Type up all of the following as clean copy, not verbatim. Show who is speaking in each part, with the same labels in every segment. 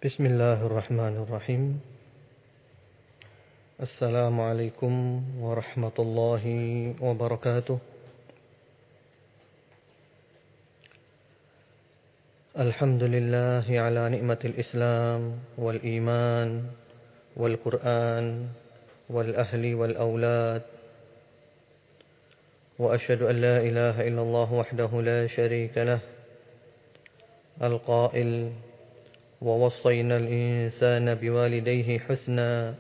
Speaker 1: Bismillahirrahmanirrahim. Assalamualaikum warahmatullahi wabarakatuh. Alhamdulillahi ala ni'matil Islam wal iman wal Qur'an wal ahli wal awlad. Wa asyhadu an la ilaha illallah wahdahu la syarika lah. Al-qail ووصينا الإنسان بوالديه حسنا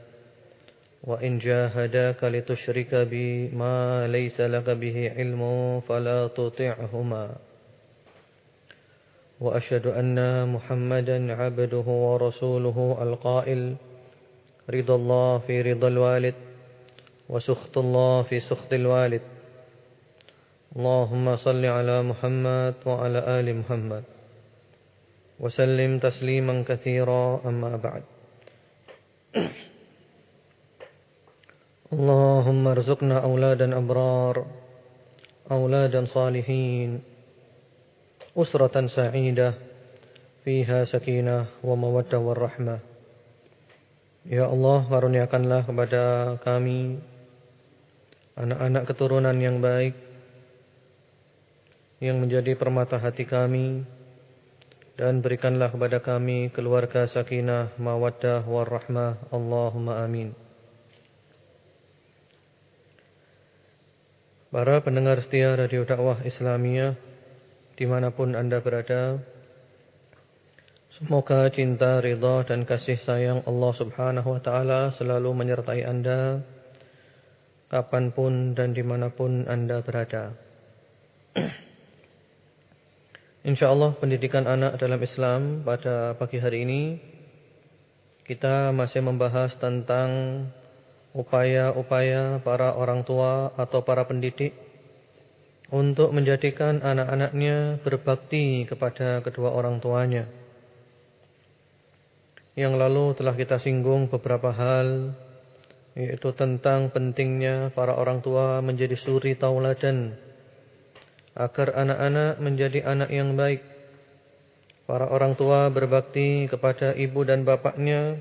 Speaker 1: وإن جاهداك لتشرك بي ما ليس لك به علم فلا تطعهما وأشهد أن محمدا عبده ورسوله القائل رضا الله في رضا الوالد وسخط الله في سخط الوالد اللهم صل على محمد وعلى آل محمد وسلم تسليما كثيرا أما بعد اللهم ارزقنا أولادا أبرار أولادا صالحين أسرة سعيدة فيها سكينة ومودة والرحمة. Ya Allah, karuniakanlah kepada kami anak-anak keturunan yang baik yang menjadi permata hati kami, dan berikanlah kepada kami keluarga sakinah, mawaddah, warahmah. Allahumma amin. Para pendengar setia Radio Dakwah Islamiyah dimanapun Anda berada, semoga cinta, ridha, dan kasih sayang Allah subhanahu wa ta'ala selalu menyertai Anda kapanpun dan dimanapun Anda berada. InsyaAllah pendidikan anak dalam Islam pada pagi hari ini kita masih membahas tentang upaya-upaya para orang tua atau para pendidik untuk menjadikan anak-anaknya berbakti kepada kedua orang tuanya. Yang lalu telah kita singgung beberapa hal, yaitu tentang pentingnya para orang tua menjadi suri tauladan agar anak-anak menjadi anak yang baik. Para orang tua berbakti kepada ibu dan bapaknya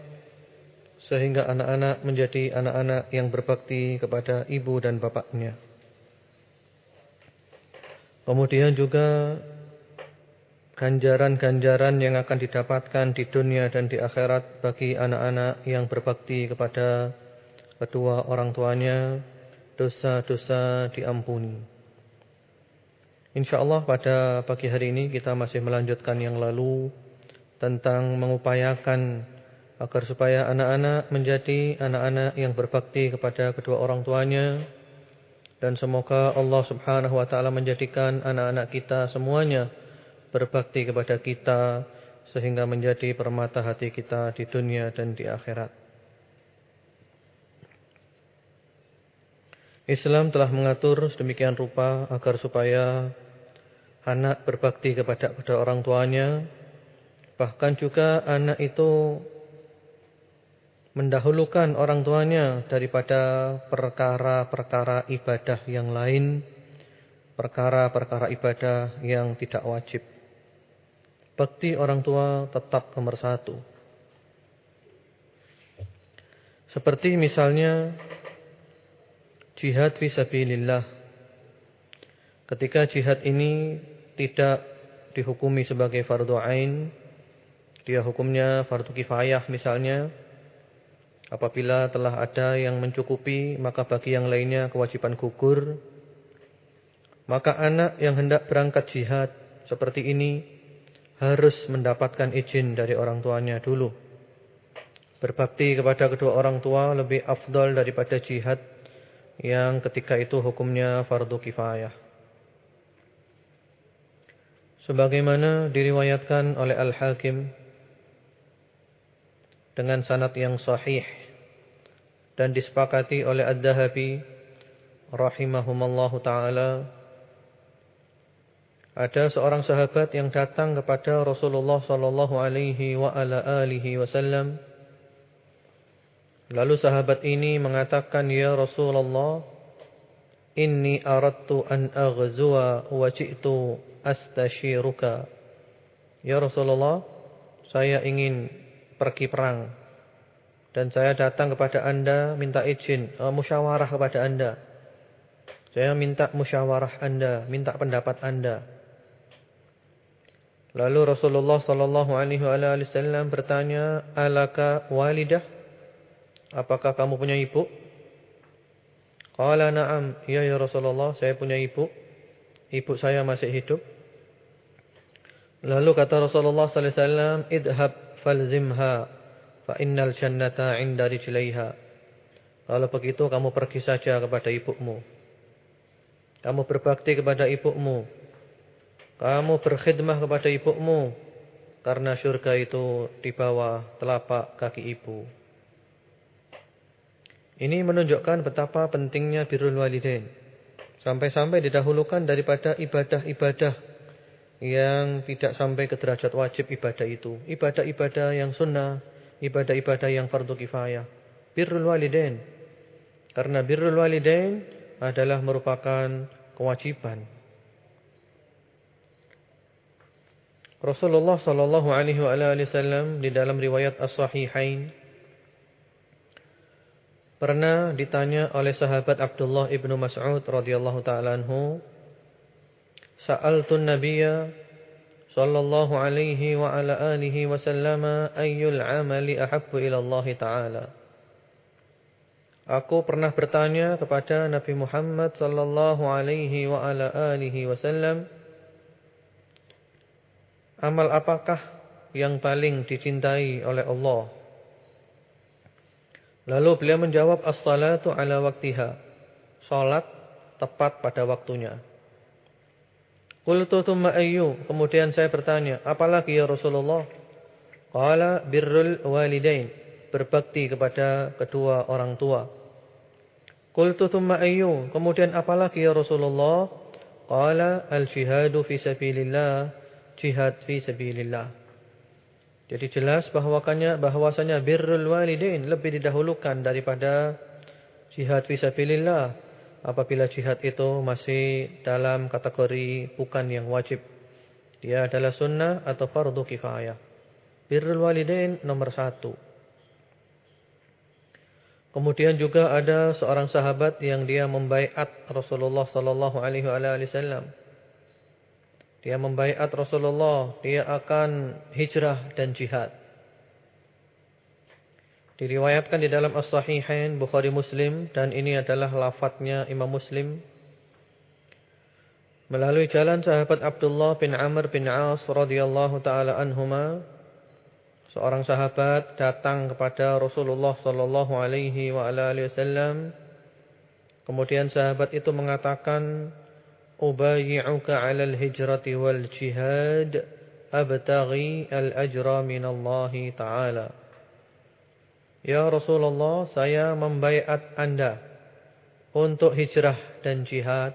Speaker 1: sehingga anak-anak menjadi anak-anak yang berbakti kepada ibu dan bapaknya. Kemudian juga ganjaran-ganjaran yang akan didapatkan di dunia dan di akhirat bagi anak-anak yang berbakti kepada kedua orang tuanya, dosa-dosa diampuni. InsyaAllah pada pagi hari ini kita masih melanjutkan yang lalu tentang mengupayakan agar supaya anak-anak menjadi anak-anak yang berbakti kepada kedua orang tuanya. Dan semoga Allah subhanahu wa ta'ala menjadikan anak-anak kita semuanya berbakti kepada kita sehingga menjadi permata hati kita di dunia dan di akhirat. Islam telah mengatur sedemikian rupa agar supaya anak berbakti kepada kedua orang tuanya. Bahkan juga anak itu mendahulukan orang tuanya daripada perkara-perkara ibadah yang lain, perkara-perkara ibadah yang tidak wajib. Bakti orang tua tetap nomor satu. Seperti misalnya jihad fisabilillah. Ketika jihad ini tidak dihukumi sebagai fardu ain, dia hukumnya fardu kifayah misalnya. Apabila telah ada yang mencukupi, maka bagi yang lainnya kewajiban gugur. Maka anak yang hendak berangkat jihad seperti ini harus mendapatkan izin dari orang tuanya dulu. Berbakti kepada kedua orang tua lebih afdal daripada jihad yang ketika itu hukumnya fardu kifayah. Sebagaimana diriwayatkan oleh Al-Hakim dengan sanad yang sahih dan disepakati oleh Ad-Dahabi rahimahumallahu ta'ala, ada seorang sahabat yang datang kepada Rasulullah sallallahu alaihi wa ala alihi wasallam. Lalu sahabat ini mengatakan, "Ya Rasulullah, inni aradtu an aghzuwa wa ji'tu astashiruka." Ya Rasulullah, saya ingin pergi perang. Dan saya datang kepada anda minta izin, musyawarah kepada anda. Saya minta musyawarah anda, minta pendapat anda. Lalu Rasulullah sallallahu alaihi wasallam bertanya, "Alaka walidah?" Apakah kamu punya ibu? Qala na'am, ya Rasulullah, saya punya ibu. Ibu saya masih hidup. Lalu kata Rasulullah sallallahu alaihi wasallam, "Idhab falzimha fa innal jannata 'inda rijlaiha." Kalau begitu kamu pergi saja kepada ibumu. Kamu berbakti kepada ibumu. Kamu berkhidmah kepada ibumu, karena syurga itu di bawah telapak kaki ibu. Ini menunjukkan betapa pentingnya birrul walidain. Sampai-sampai didahulukan daripada ibadah-ibadah yang tidak sampai ke derajat wajib ibadah itu. Ibadah-ibadah yang sunnah, ibadah-ibadah yang fardu kifayah. Birrul walidain. Karena birrul walidain adalah merupakan kewajiban. Rasulullah sallallahu alaihi wasallam di dalam riwayat As-Sahihain pernah ditanya oleh sahabat Abdullah ibnu Mas'ud radhiyallahu taala anhu, "Sa'altun Nabiyya sallallahu alaihi wa ala alihi wasallam ayyul 'amali ahabbu ila Allah taala." Aku pernah bertanya kepada Nabi Muhammad sallallahu alaihi wa ala alihi wasallam, amal apakah yang paling dicintai oleh Allah? Lalu beliau menjawab, as-salatu ala waktiha. Salat tepat pada waktunya. Qultu thumma ayyu? Kemudian saya bertanya, apalagi ya Rasulullah? Qala birrul walidain. Berbakti kepada kedua orang tua. Qultu thumma ayyu? Kemudian apalagi ya Rasulullah? Qala al-jihadu fi sabilillah. Jihad fi sabilillah. Jadi jelas bahwasanya birrul walidain lebih didahulukan daripada jihad fisabilillah apabila jihad itu masih dalam kategori bukan yang wajib. Dia adalah sunnah atau fardu kifayah. Birrul walidain nomor 1. Kemudian juga ada seorang sahabat yang dia membaiat Rasulullah sallallahu alaihi wasallam. Dia membaiat Rasulullah, dia akan hijrah dan jihad. Diriwayatkan di dalam As-Sahihain Bukhari Muslim, dan ini adalah lafadznya Imam Muslim. Melalui jalan sahabat Abdullah bin Amr bin As radhiyallahu taala anhuma, seorang sahabat datang kepada Rasulullah sallallahu alaihi wasallam. Kemudian sahabat itu mengatakan, "Ubayyi'uka 'alal hijrati wal jihad, abtaghi al-ajra minallahi ta'ala." Ya Rasulullah, saya membaiat Anda untuk hijrah dan jihad.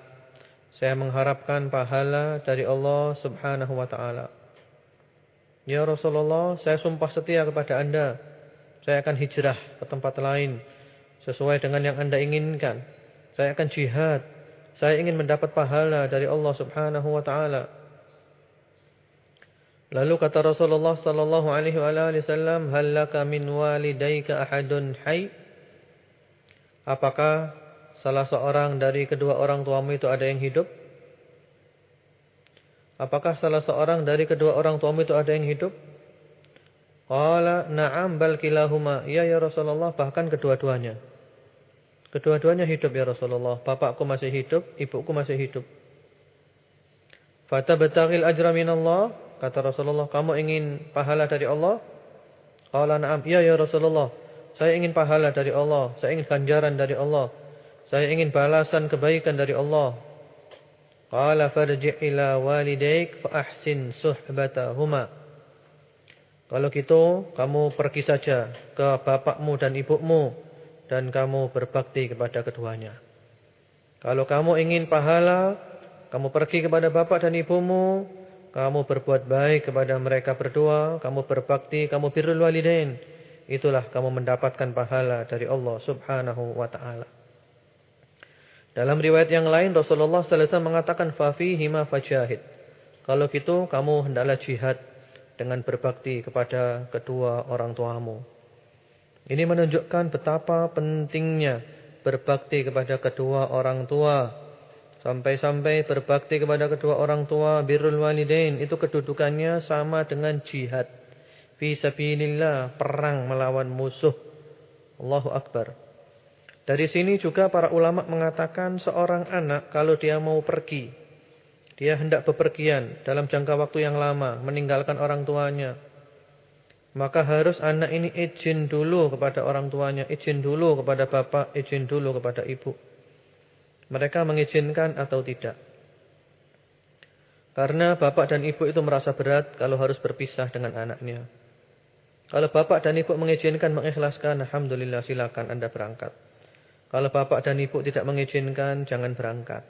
Speaker 1: Saya mengharapkan pahala dari Allah Subhanahu wa taala. Ya Rasulullah, saya sumpah setia kepada Anda. Saya akan hijrah ke tempat lain sesuai dengan yang Anda inginkan. Saya akan jihad. Saya ingin mendapat pahala dari Allah Subhanahu wa taala. Lalu kata Rasulullah sallallahu alaihi wasallam, "Hal laka min walidayka ahadun hayy?" Apakah salah seorang dari kedua orang tuamu itu ada yang hidup? Apakah salah seorang dari kedua orang tuamu itu ada yang hidup? Qala na'am bal kilahuma. Ya Rasulullah, bahkan kedua-duanya. Kedua-duanya hidup ya Rasulullah. Bapakku masih hidup, ibuku masih hidup. Fatabtaghil ajra minallah. Kata Rasulullah, kamu ingin pahala dari Allah? Qala na'am. Ya Rasulullah, saya ingin pahala dari Allah. Saya ingin ganjaran dari Allah. Saya ingin balasan kebaikan dari Allah. Qala farji' ila walidayk fa ahsin suhbatahuma. Kalau gitu, kamu pergi saja ke bapakmu dan ibumu dan kamu berbakti kepada keduanya. Kalau kamu ingin pahala, kamu pergi kepada bapak dan ibumu, kamu berbuat baik kepada mereka berdua, kamu berbakti, kamu birrul walidain. Itulah kamu mendapatkan pahala dari Allah Subhanahu wa taala. Dalam riwayat yang lain Rasulullah sallallahu alaihi wasallam mengatakan fa fihi ma fajahid. Kalau gitu kamu hendaklah jihad dengan berbakti kepada kedua orang tuamu. Ini menunjukkan betapa pentingnya berbakti kepada kedua orang tua. Sampai-sampai berbakti kepada kedua orang tua, birrul walidain, itu kedudukannya sama dengan jihad fi sabilillah, perang melawan musuh. Allahu Akbar. Dari sini juga para ulama mengatakan seorang anak kalau dia mau pergi, dia hendak bepergian dalam jangka waktu yang lama, meninggalkan orang tuanya, maka harus anak ini izin dulu kepada orang tuanya, izin dulu kepada bapak, izin dulu kepada ibu. Mereka mengizinkan atau tidak. Karena bapak dan ibu itu merasa berat kalau harus berpisah dengan anaknya. Kalau bapak dan ibu mengizinkan, mengikhlaskan, alhamdulillah, silakan Anda berangkat. Kalau bapak dan ibu tidak mengizinkan, jangan berangkat.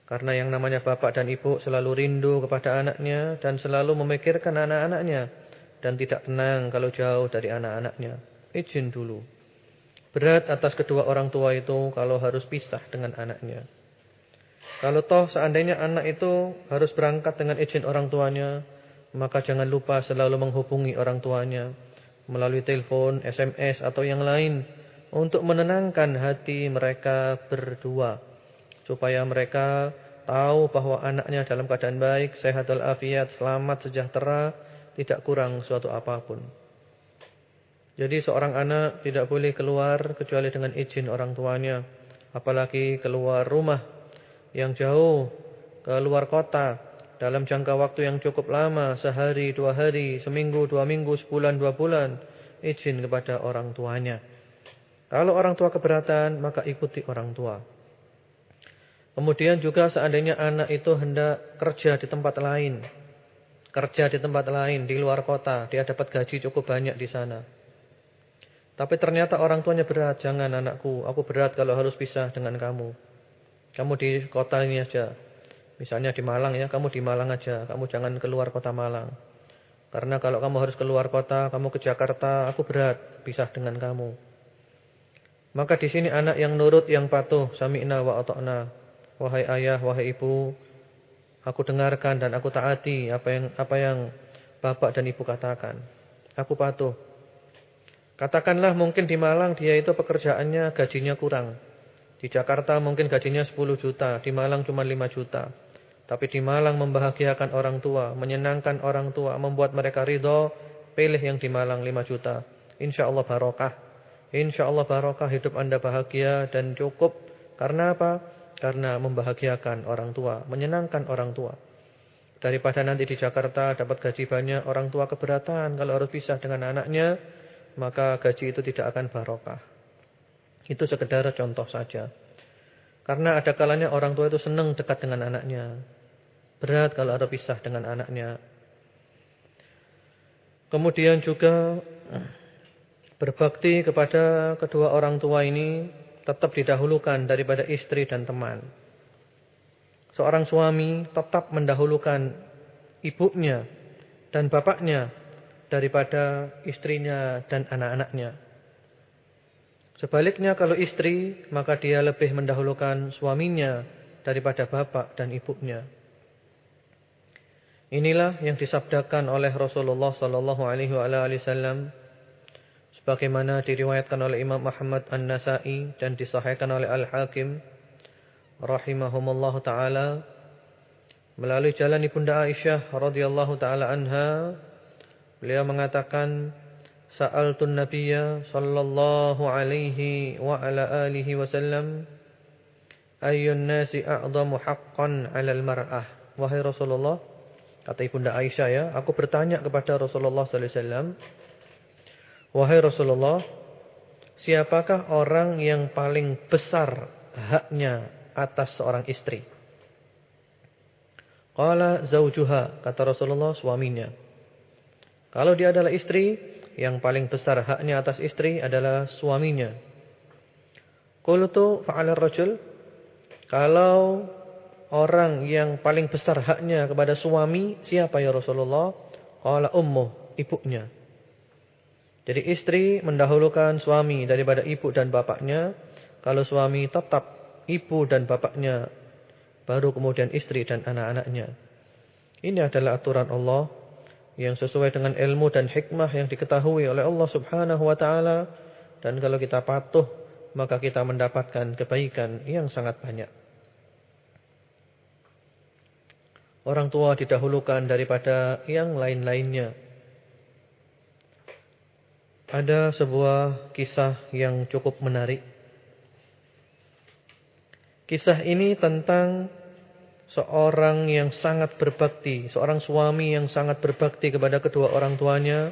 Speaker 1: Karena yang namanya bapak dan ibu selalu rindu kepada anaknya dan selalu memikirkan anak-anaknya. Dan tidak tenang kalau jauh dari anak-anaknya. Izin dulu. Berat atas kedua orang tua itu kalau harus pisah dengan anaknya. Kalau toh seandainya anak itu harus berangkat dengan izin orang tuanya, maka jangan lupa selalu menghubungi orang tuanya melalui telepon, SMS atau yang lain untuk menenangkan hati mereka berdua, supaya mereka tahu bahwa anaknya dalam keadaan baik, sehat walafiat, selamat, sejahtera, tidak kurang suatu apapun. Jadi seorang anak tidak boleh keluar kecuali dengan izin orang tuanya, apalagi keluar rumah yang jauh, keluar kota dalam jangka waktu yang cukup lama, sehari, 2 hari, seminggu, 2 minggu, sebulan, 2 bulan, izin kepada orang tuanya. Kalau orang tua keberatan, maka ikuti orang tua. Kemudian juga seandainya anak itu hendak kerja di tempat lain, di luar kota, dia dapat gaji cukup banyak di sana. Tapi ternyata orang tuanya berat, jangan anakku, aku berat kalau harus pisah dengan kamu. Kamu di kota ini aja. Misalnya di Malang ya, kamu di Malang aja, kamu jangan keluar kota Malang. Karena kalau kamu harus keluar kota, kamu ke Jakarta, aku berat pisah dengan kamu. Maka di sini anak yang nurut, yang patuh, sami'na wa ata'na. Wahai ayah, wahai ibu, aku dengarkan dan aku taati apa yang bapak dan ibu katakan. Aku patuh. Katakanlah mungkin di Malang dia itu pekerjaannya gajinya kurang. Di Jakarta mungkin gajinya 10 juta, di Malang cuma 5 juta. Tapi di Malang membahagiakan orang tua, menyenangkan orang tua, membuat mereka ridho, pilih yang di Malang 5 juta. InsyaAllah barokah. InsyaAllah barokah, hidup Anda bahagia dan cukup. Karena apa? Karena membahagiakan orang tua, menyenangkan orang tua. Daripada nanti di Jakarta dapat gaji banyak, orang tua keberatan kalau harus pisah dengan anaknya, maka gaji itu tidak akan barokah. Itu sekedar contoh saja. Karena ada kalanya orang tua itu senang dekat dengan anaknya. Berat kalau harus pisah dengan anaknya. Kemudian juga berbakti kepada kedua orang tua ini tetap didahulukan daripada istri dan teman. Seorang suami tetap mendahulukan ibunya dan bapaknya daripada istrinya dan anak-anaknya. Sebaliknya kalau istri, maka dia lebih mendahulukan suaminya daripada bapak dan ibunya. Inilah yang disabdakan oleh Rasulullah sallallahu alaihi wasallam sebagaimana diriwayatkan oleh Imam Ahmad An-Nasa'i dan disahihkan oleh Al-Hakim rahimahumullah taala melalui jalan Ibunda Aisyah radhiyallahu taala anha. Beliau mengatakan, sa'altun nabiyya sallallahu alaihi wa ala alihi wasallam ayyun nasi a'zamu haqqan 'alal mar'ah. Wahai Rasulullah, kata Ibunda Aisyah ya, aku bertanya kepada Rasulullah sallallahu alaihi wasallam, wahai Rasulullah, siapakah orang yang paling besar haknya atas seorang istri? Qala zaujuha, kata Rasulullah, suaminya. Kalau dia adalah istri, yang paling besar haknya atas istri adalah suaminya. Qultu fa'ala rajul, kalau orang yang paling besar haknya kepada suami, siapa ya Rasulullah? Qala ummuh, ibunya. Jadi istri mendahulukan suami daripada ibu dan bapaknya. Kalau suami tetap ibu dan bapaknya, baru kemudian istri dan anak-anaknya. Ini adalah aturan Allah yang sesuai dengan ilmu dan hikmah yang diketahui oleh Allah Subhanahu wa taala, dan kalau kita patuh maka kita mendapatkan kebaikan yang sangat banyak. Orang tua didahulukan daripada yang lain-lainnya. Ada sebuah kisah yang cukup menarik. Kisah ini tentang seorang yang sangat berbakti, seorang suami yang sangat berbakti kepada kedua orang tuanya,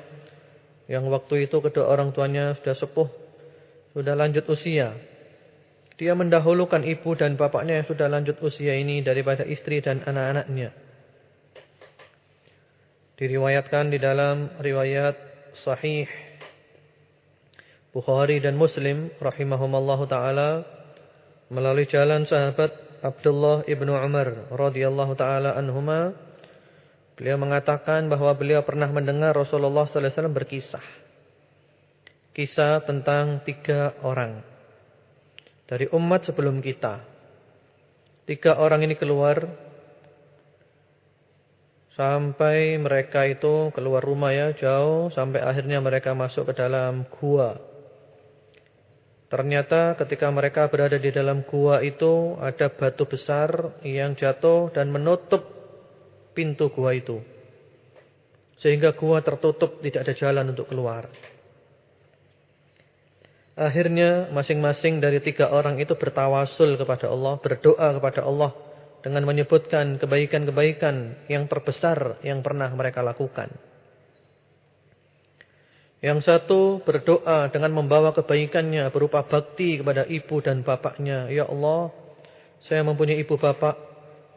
Speaker 1: yang waktu itu kedua orang tuanya sudah sepuh, sudah lanjut usia. Dia mendahulukan ibu dan bapaknya yang sudah lanjut usia ini daripada istri dan anak-anaknya. Diriwayatkan di dalam riwayat sahih Bukhari dan Muslim rahimahumallahu taala melalui jalan sahabat Abdullah ibnu Umar radhiyallahu taala anhuma, beliau mengatakan bahwa beliau pernah mendengar Rasulullah sallallahu alaihi wasallam berkisah. Kisah tentang 3 orang dari umat sebelum kita. 3 orang ini keluar sampai mereka itu keluar rumah ya, jauh, sampai akhirnya mereka masuk ke dalam gua. Ternyata ketika mereka berada di dalam gua itu ada batu besar yang jatuh dan menutup pintu gua itu. Sehingga gua tertutup, tidak ada jalan untuk keluar. Akhirnya masing-masing dari 3 orang itu bertawasul kepada Allah, berdoa kepada Allah dengan menyebutkan kebaikan-kebaikan yang terbesar yang pernah mereka lakukan. Yang satu berdoa dengan membawa kebaikannya berupa bakti kepada ibu dan bapaknya. Ya Allah, saya mempunyai ibu bapak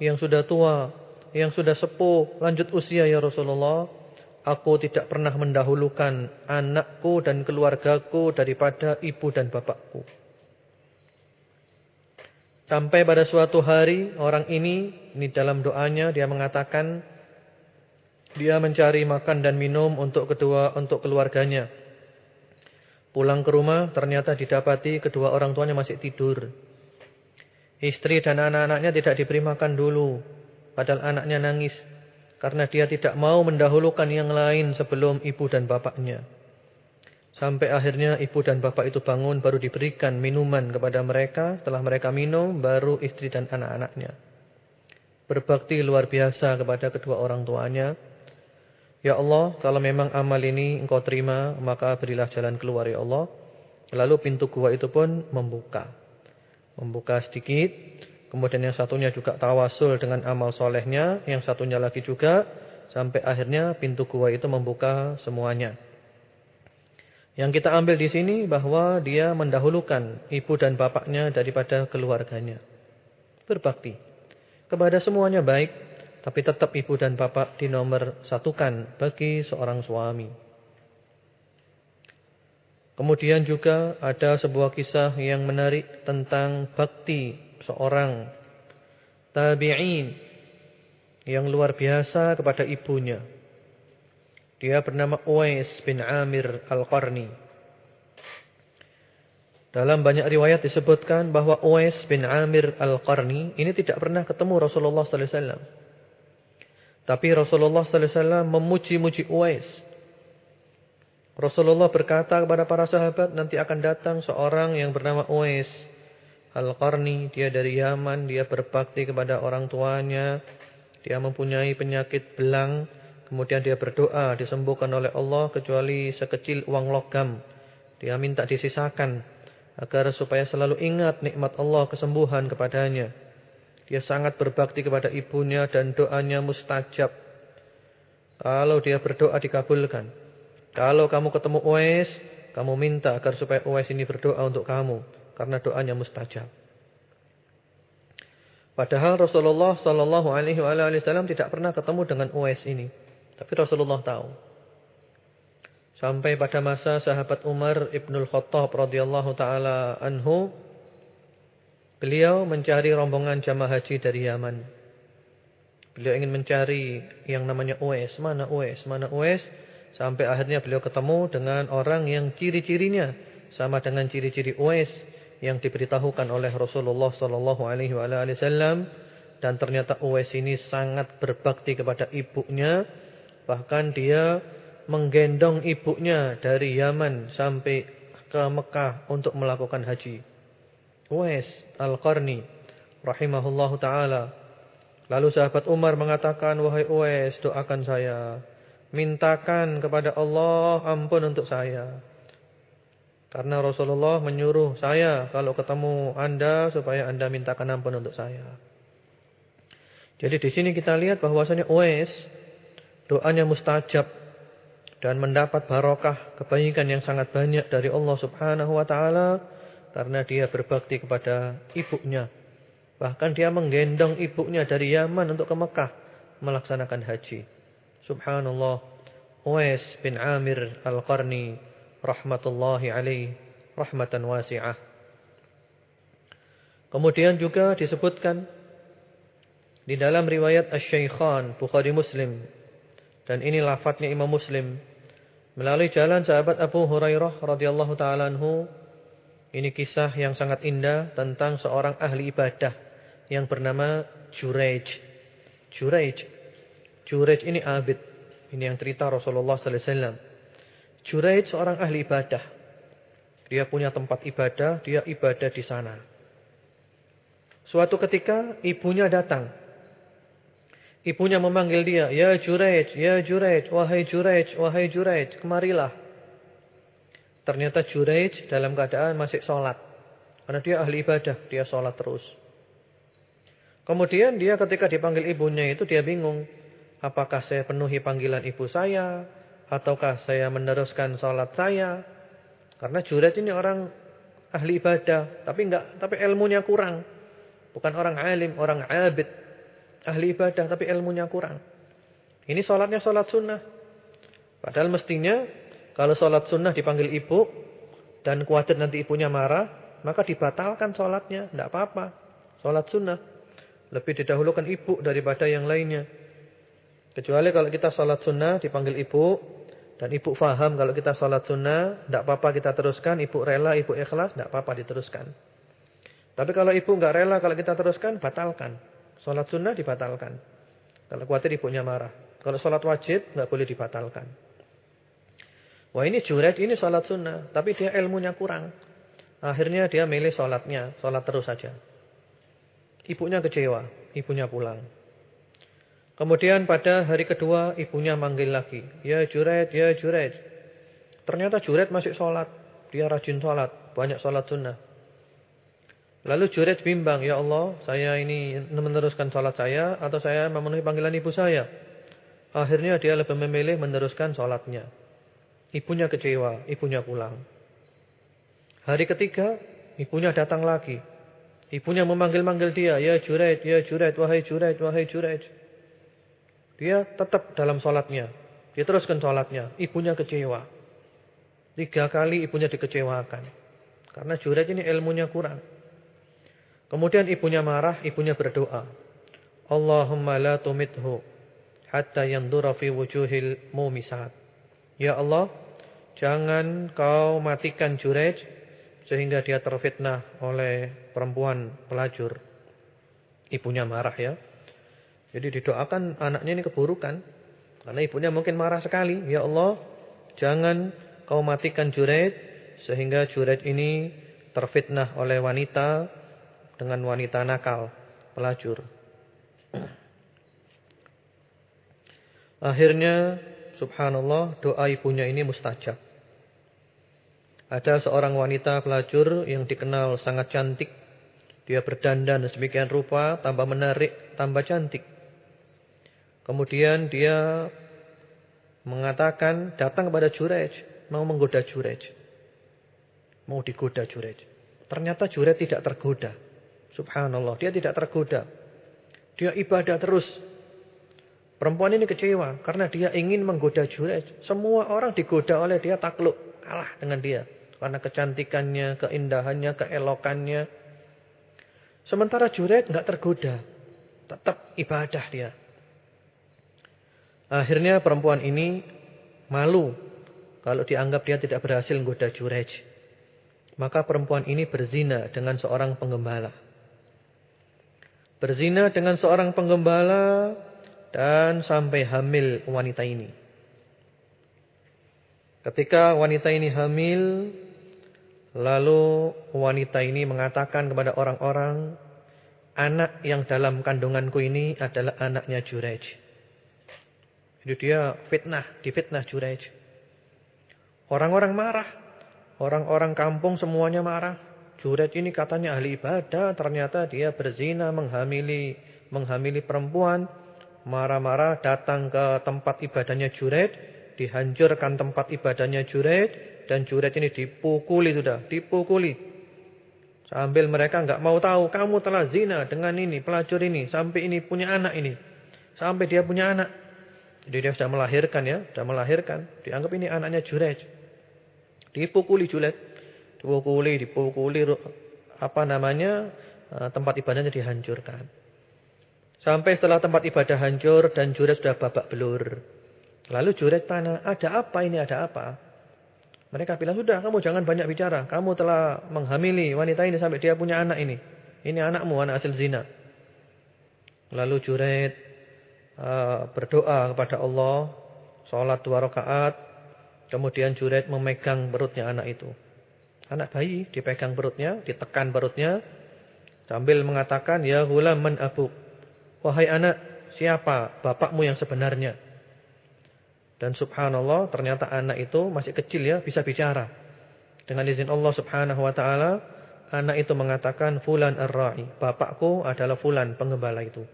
Speaker 1: yang sudah tua, yang sudah sepuh, lanjut usia ya Rasulullah. Aku tidak pernah mendahulukan anakku dan keluargaku daripada ibu dan bapakku. Sampai pada suatu hari orang ini dalam doanya dia mengatakan dia mencari makan dan minum untuk keluarganya. Pulang ke rumah ternyata didapati kedua orang tuanya masih tidur. Istri dan anak-anaknya tidak diberi makan dulu, padahal anaknya nangis karena dia tidak mau mendahulukan yang lain sebelum ibu dan bapaknya. Sampai akhirnya ibu dan bapak itu bangun, baru diberikan minuman kepada mereka. Setelah mereka minum, baru istri dan anak-anaknya. Berbakti luar biasa kepada kedua orang tuanya. Ya Allah, kalau memang amal ini Engkau terima, maka berilah jalan keluar ya Allah. Lalu pintu gua itu pun membuka. Membuka sedikit. Kemudian yang satunya juga tawasul dengan amal solehnya. Yang satunya lagi juga. Sampai akhirnya pintu gua itu membuka semuanya. Yang kita ambil di sini bahwa dia mendahulukan ibu dan bapaknya daripada keluarganya. Berbakti. Kepada semuanya baik. Tapi tetap ibu dan bapak dinomor satukan bagi seorang suami. Kemudian juga ada sebuah kisah yang menarik tentang bakti seorang tabi'in yang luar biasa kepada ibunya. Dia bernama Uwais bin Amir Al-Qarni. Dalam banyak riwayat disebutkan bahwa Uwais bin Amir Al-Qarni ini tidak pernah ketemu Rasulullah sallallahu alaihi wasallam. Tapi Rasulullah sallallahu alaihi wasallam memuji-muji Uwais. Rasulullah berkata kepada para sahabat, nanti akan datang seorang yang bernama Uwais Al-Qarni. Dia dari Yaman, dia berbakti kepada orang tuanya. Dia mempunyai penyakit belang. Kemudian dia berdoa, disembuhkan oleh Allah kecuali sekecil uang logam. Dia minta disisakan agar supaya selalu ingat nikmat Allah kesembuhan kepadanya. Dia sangat berbakti kepada ibunya dan doanya mustajab. Kalau dia berdoa dikabulkan. Kalau kamu ketemu Uwais, kamu minta agar supaya Uwais ini berdoa untuk kamu. Karena doanya mustajab. Padahal Rasulullah SAW tidak pernah ketemu dengan Uwais ini. Tapi Rasulullah tahu. Sampai pada masa sahabat Umar ibnul Khattab radhiyallahu ta'ala anhu. Beliau mencari rombongan jamaah haji dari Yaman. Beliau ingin mencari yang namanya Uwais. Mana Uwais? Mana Uwais? Sampai akhirnya beliau ketemu dengan orang yang ciri-cirinya sama dengan ciri-ciri Uwais yang diberitahukan oleh Rasulullah SAW. Dan ternyata Uwais ini sangat berbakti kepada ibunya. Bahkan dia menggendong ibunya dari Yaman sampai ke Mekah untuk melakukan haji. Uwais Al-Qarni rahimahullahu ta'ala. Lalu sahabat Umar mengatakan, wahai Uwais, doakan saya. Mintakan kepada Allah ampun untuk saya. Karena Rasulullah menyuruh saya kalau ketemu Anda supaya Anda mintakan ampun untuk saya. Jadi di sini kita lihat bahwasanya Uwais doanya mustajab dan mendapat barokah kebaikan yang sangat banyak dari Allah Subhanahu wa taala karena dia berbakti kepada ibunya. Bahkan dia menggendong ibunya dari Yaman untuk ke Mekah melaksanakan haji. Subhanallah. Uwais bin Amir Al-Qarni rahmatullahi alaih rahmatan wasi'ah. Kemudian juga disebutkan di dalam riwayat Asy-Syaikhan Bukhari Muslim, dan ini lafadznya Imam Muslim, melalui jalan sahabat Abu Hurairah radhiyallahu taala anhu. Ini kisah yang sangat indah tentang seorang ahli ibadah yang bernama Juraij. Juraij ini abid. Ini yang cerita Rasulullah sallallahu alaihi wasallam. Juraij seorang ahli ibadah. Dia punya tempat ibadah, dia ibadah di sana. Suatu ketika ibunya datang. Ibunya memanggil dia, "Ya Juraij, ya Juraij, wahai Juraij, wahai Juraij, kemarilah." Ternyata Juraij dalam keadaan masih sholat. Karena dia ahli ibadah, dia sholat terus. Kemudian dia ketika dipanggil ibunya itu dia bingung. Apakah saya penuhi panggilan ibu saya? Ataukah saya meneruskan sholat saya? Karena Juraij ini orang ahli ibadah. Tapi ilmunya kurang. Bukan orang alim, orang abid. Ahli ibadah tapi ilmunya kurang. Ini sholatnya sholat sunnah. Padahal mestinya kalau sholat sunnah dipanggil ibu dan khawatir nanti ibunya marah, maka dibatalkan sholatnya. Tidak apa-apa. Sholat sunnah lebih didahulukan ibu daripada yang lainnya. Kecuali kalau kita sholat sunnah dipanggil ibu dan ibu faham kalau kita sholat sunnah, tidak apa-apa kita teruskan. Ibu rela, ibu ikhlas, tidak apa-apa diteruskan. Tapi kalau ibu nggak rela kalau kita teruskan, batalkan. Sholat sunnah dibatalkan. Kalau khawatir ibunya marah. Kalau sholat wajib nggak boleh dibatalkan. Wah, ini Juraij ini sholat sunnah, tapi dia ilmunya kurang. Akhirnya dia milih sholatnya, sholat terus saja. Ibunya kecewa, ibunya pulang. Kemudian pada hari kedua ibunya manggil lagi, "Ya Juraij, ya Juraij." Ternyata Juraij masih sholat, dia rajin sholat, banyak sholat sunnah. Lalu Juraij bimbang, "Ya Allah, saya ini meneruskan sholat saya atau saya memenuhi panggilan ibu saya?" Akhirnya dia lebih memilih meneruskan sholatnya. Ibunya kecewa, ibunya pulang. Hari ketiga, ibunya datang lagi. Ibunya memanggil-manggil dia, "Ya Juraij, ya Juraij, wahai Juraij, wahai Juraij." Dia tetap dalam sholatnya. Dia teruskan sholatnya. Ibunya kecewa. 3 kali ibunya dikecewakan. Karena Juraij ini ilmunya kurang. Kemudian ibunya marah, ibunya berdoa, "Allahumma la tumithu hatta yandura fi wujuhil mumisat." Ya Allah, jangan kau matikan Juraij sehingga dia terfitnah oleh perempuan pelacur. Ibunya marah ya. Jadi didoakan anaknya ini keburukan. Karena ibunya mungkin marah sekali. Ya Allah, jangan kau matikan Juraij sehingga Juraij ini terfitnah oleh wanita dengan wanita nakal, pelacur. Akhirnya subhanallah, doa ibunya ini mustajab. Ada seorang wanita pelacur yang dikenal sangat cantik. Dia berdandan sedemikian rupa, tambah menarik, tambah cantik. Kemudian dia mengatakan, datang kepada Juraij, mau menggoda Juraij. Mau digoda Juraij. Ternyata Juraij tidak tergoda. Subhanallah, dia tidak tergoda. Dia ibadah terus. Perempuan ini kecewa karena dia ingin menggoda Juraij. Semua orang digoda oleh dia, takluk, kalah dengan dia. Karena kecantikannya, keindahannya, keelokannya. Sementara Juraij enggak tergoda. Tetap ibadah dia. Akhirnya perempuan ini malu kalau dianggap dia tidak berhasil menggoda Juraij. Maka perempuan ini berzina dengan seorang penggembala. Berzina dengan seorang penggembala dan sampai hamil wanita ini. Ketika wanita ini hamil, lalu wanita ini mengatakan kepada orang-orang, anak yang dalam kandunganku ini adalah anaknya Juraij. Jadi dia difitnah Juraij. Orang-orang marah. Orang-orang kampung semuanya marah. Juraij ini katanya ahli ibadah, ternyata dia berzina, menghamili perempuan. Marah-marah datang ke tempat ibadahnya Juraij, dihancurkan tempat ibadahnya Juraij, dan Juraij ini dipukuli. Sambil mereka enggak mau tahu, kamu telah zina dengan ini, pelacur ini, sampai ini punya anak ini. Sampai dia punya anak. Jadi dia sudah melahirkan. Dianggap ini anaknya Juraij. Dipukuli Juraij. Dipukuli. Tempat ibadahnya dihancurkan. Sampai setelah tempat ibadah hancur dan Juraij sudah babak belur. Lalu Juraij tanya, ada apa ini, ada apa? Mereka bilang, sudah kamu jangan banyak bicara. Kamu telah menghamili wanita ini sampai dia punya anak ini. Ini anakmu, anak hasil zina. Lalu Juraij berdoa kepada Allah, sholat 2 rakaat, kemudian Juraij memegang perutnya anak itu. Anak bayi dipegang perutnya, ditekan perutnya, sambil mengatakan, ya ghulam man abuk. Wahai anak, siapa bapakmu yang sebenarnya? Dan subhanallah, ternyata anak itu masih kecil ya, bisa bicara. Dengan izin Allah subhanahu wa ta'ala, anak itu mengatakan, fulan ar-ra'i. Bapakku adalah fulan, pengembala itu.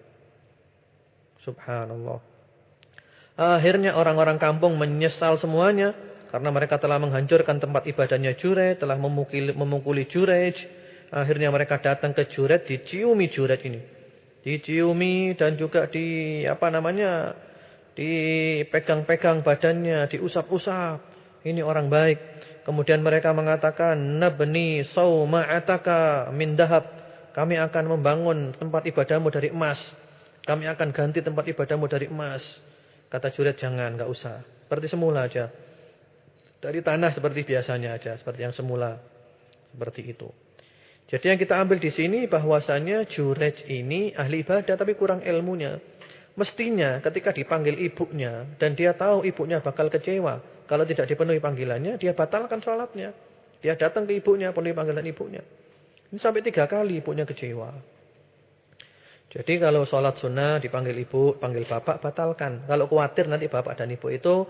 Speaker 1: Subhanallah. Akhirnya orang-orang kampung menyesal semuanya. Karena mereka telah menghancurkan tempat ibadahnya Juraij, telah memukuli Juraij. Akhirnya mereka datang ke Juraij, diciumi Juraij ini. Diciumi dan juga dipegang-pegang badannya, diusap-usap. Ini orang baik. Kemudian mereka mengatakan, nabni sauma'ataka min dahab. Kami akan membangun tempat ibadahmu dari emas. Kami akan ganti tempat ibadahmu dari emas. Kata Juraij, jangan, enggak usah. Seperti semula aja. Dari tanah seperti biasanya aja, seperti yang semula. Seperti itu. Jadi yang kita ambil di sini bahwasanya Juraij ini ahli ibadah tapi kurang ilmunya. Mestinya ketika dipanggil ibunya dan dia tahu ibunya bakal kecewa kalau tidak dipenuhi panggilannya, dia batalkan sholatnya. Dia datang ke ibunya, penuhi panggilan ibunya. Ini sampai 3 kali ibunya kecewa. Jadi kalau sholat sunnah dipanggil ibu, panggil bapak, batalkan. Kalau khawatir nanti bapak dan ibu itu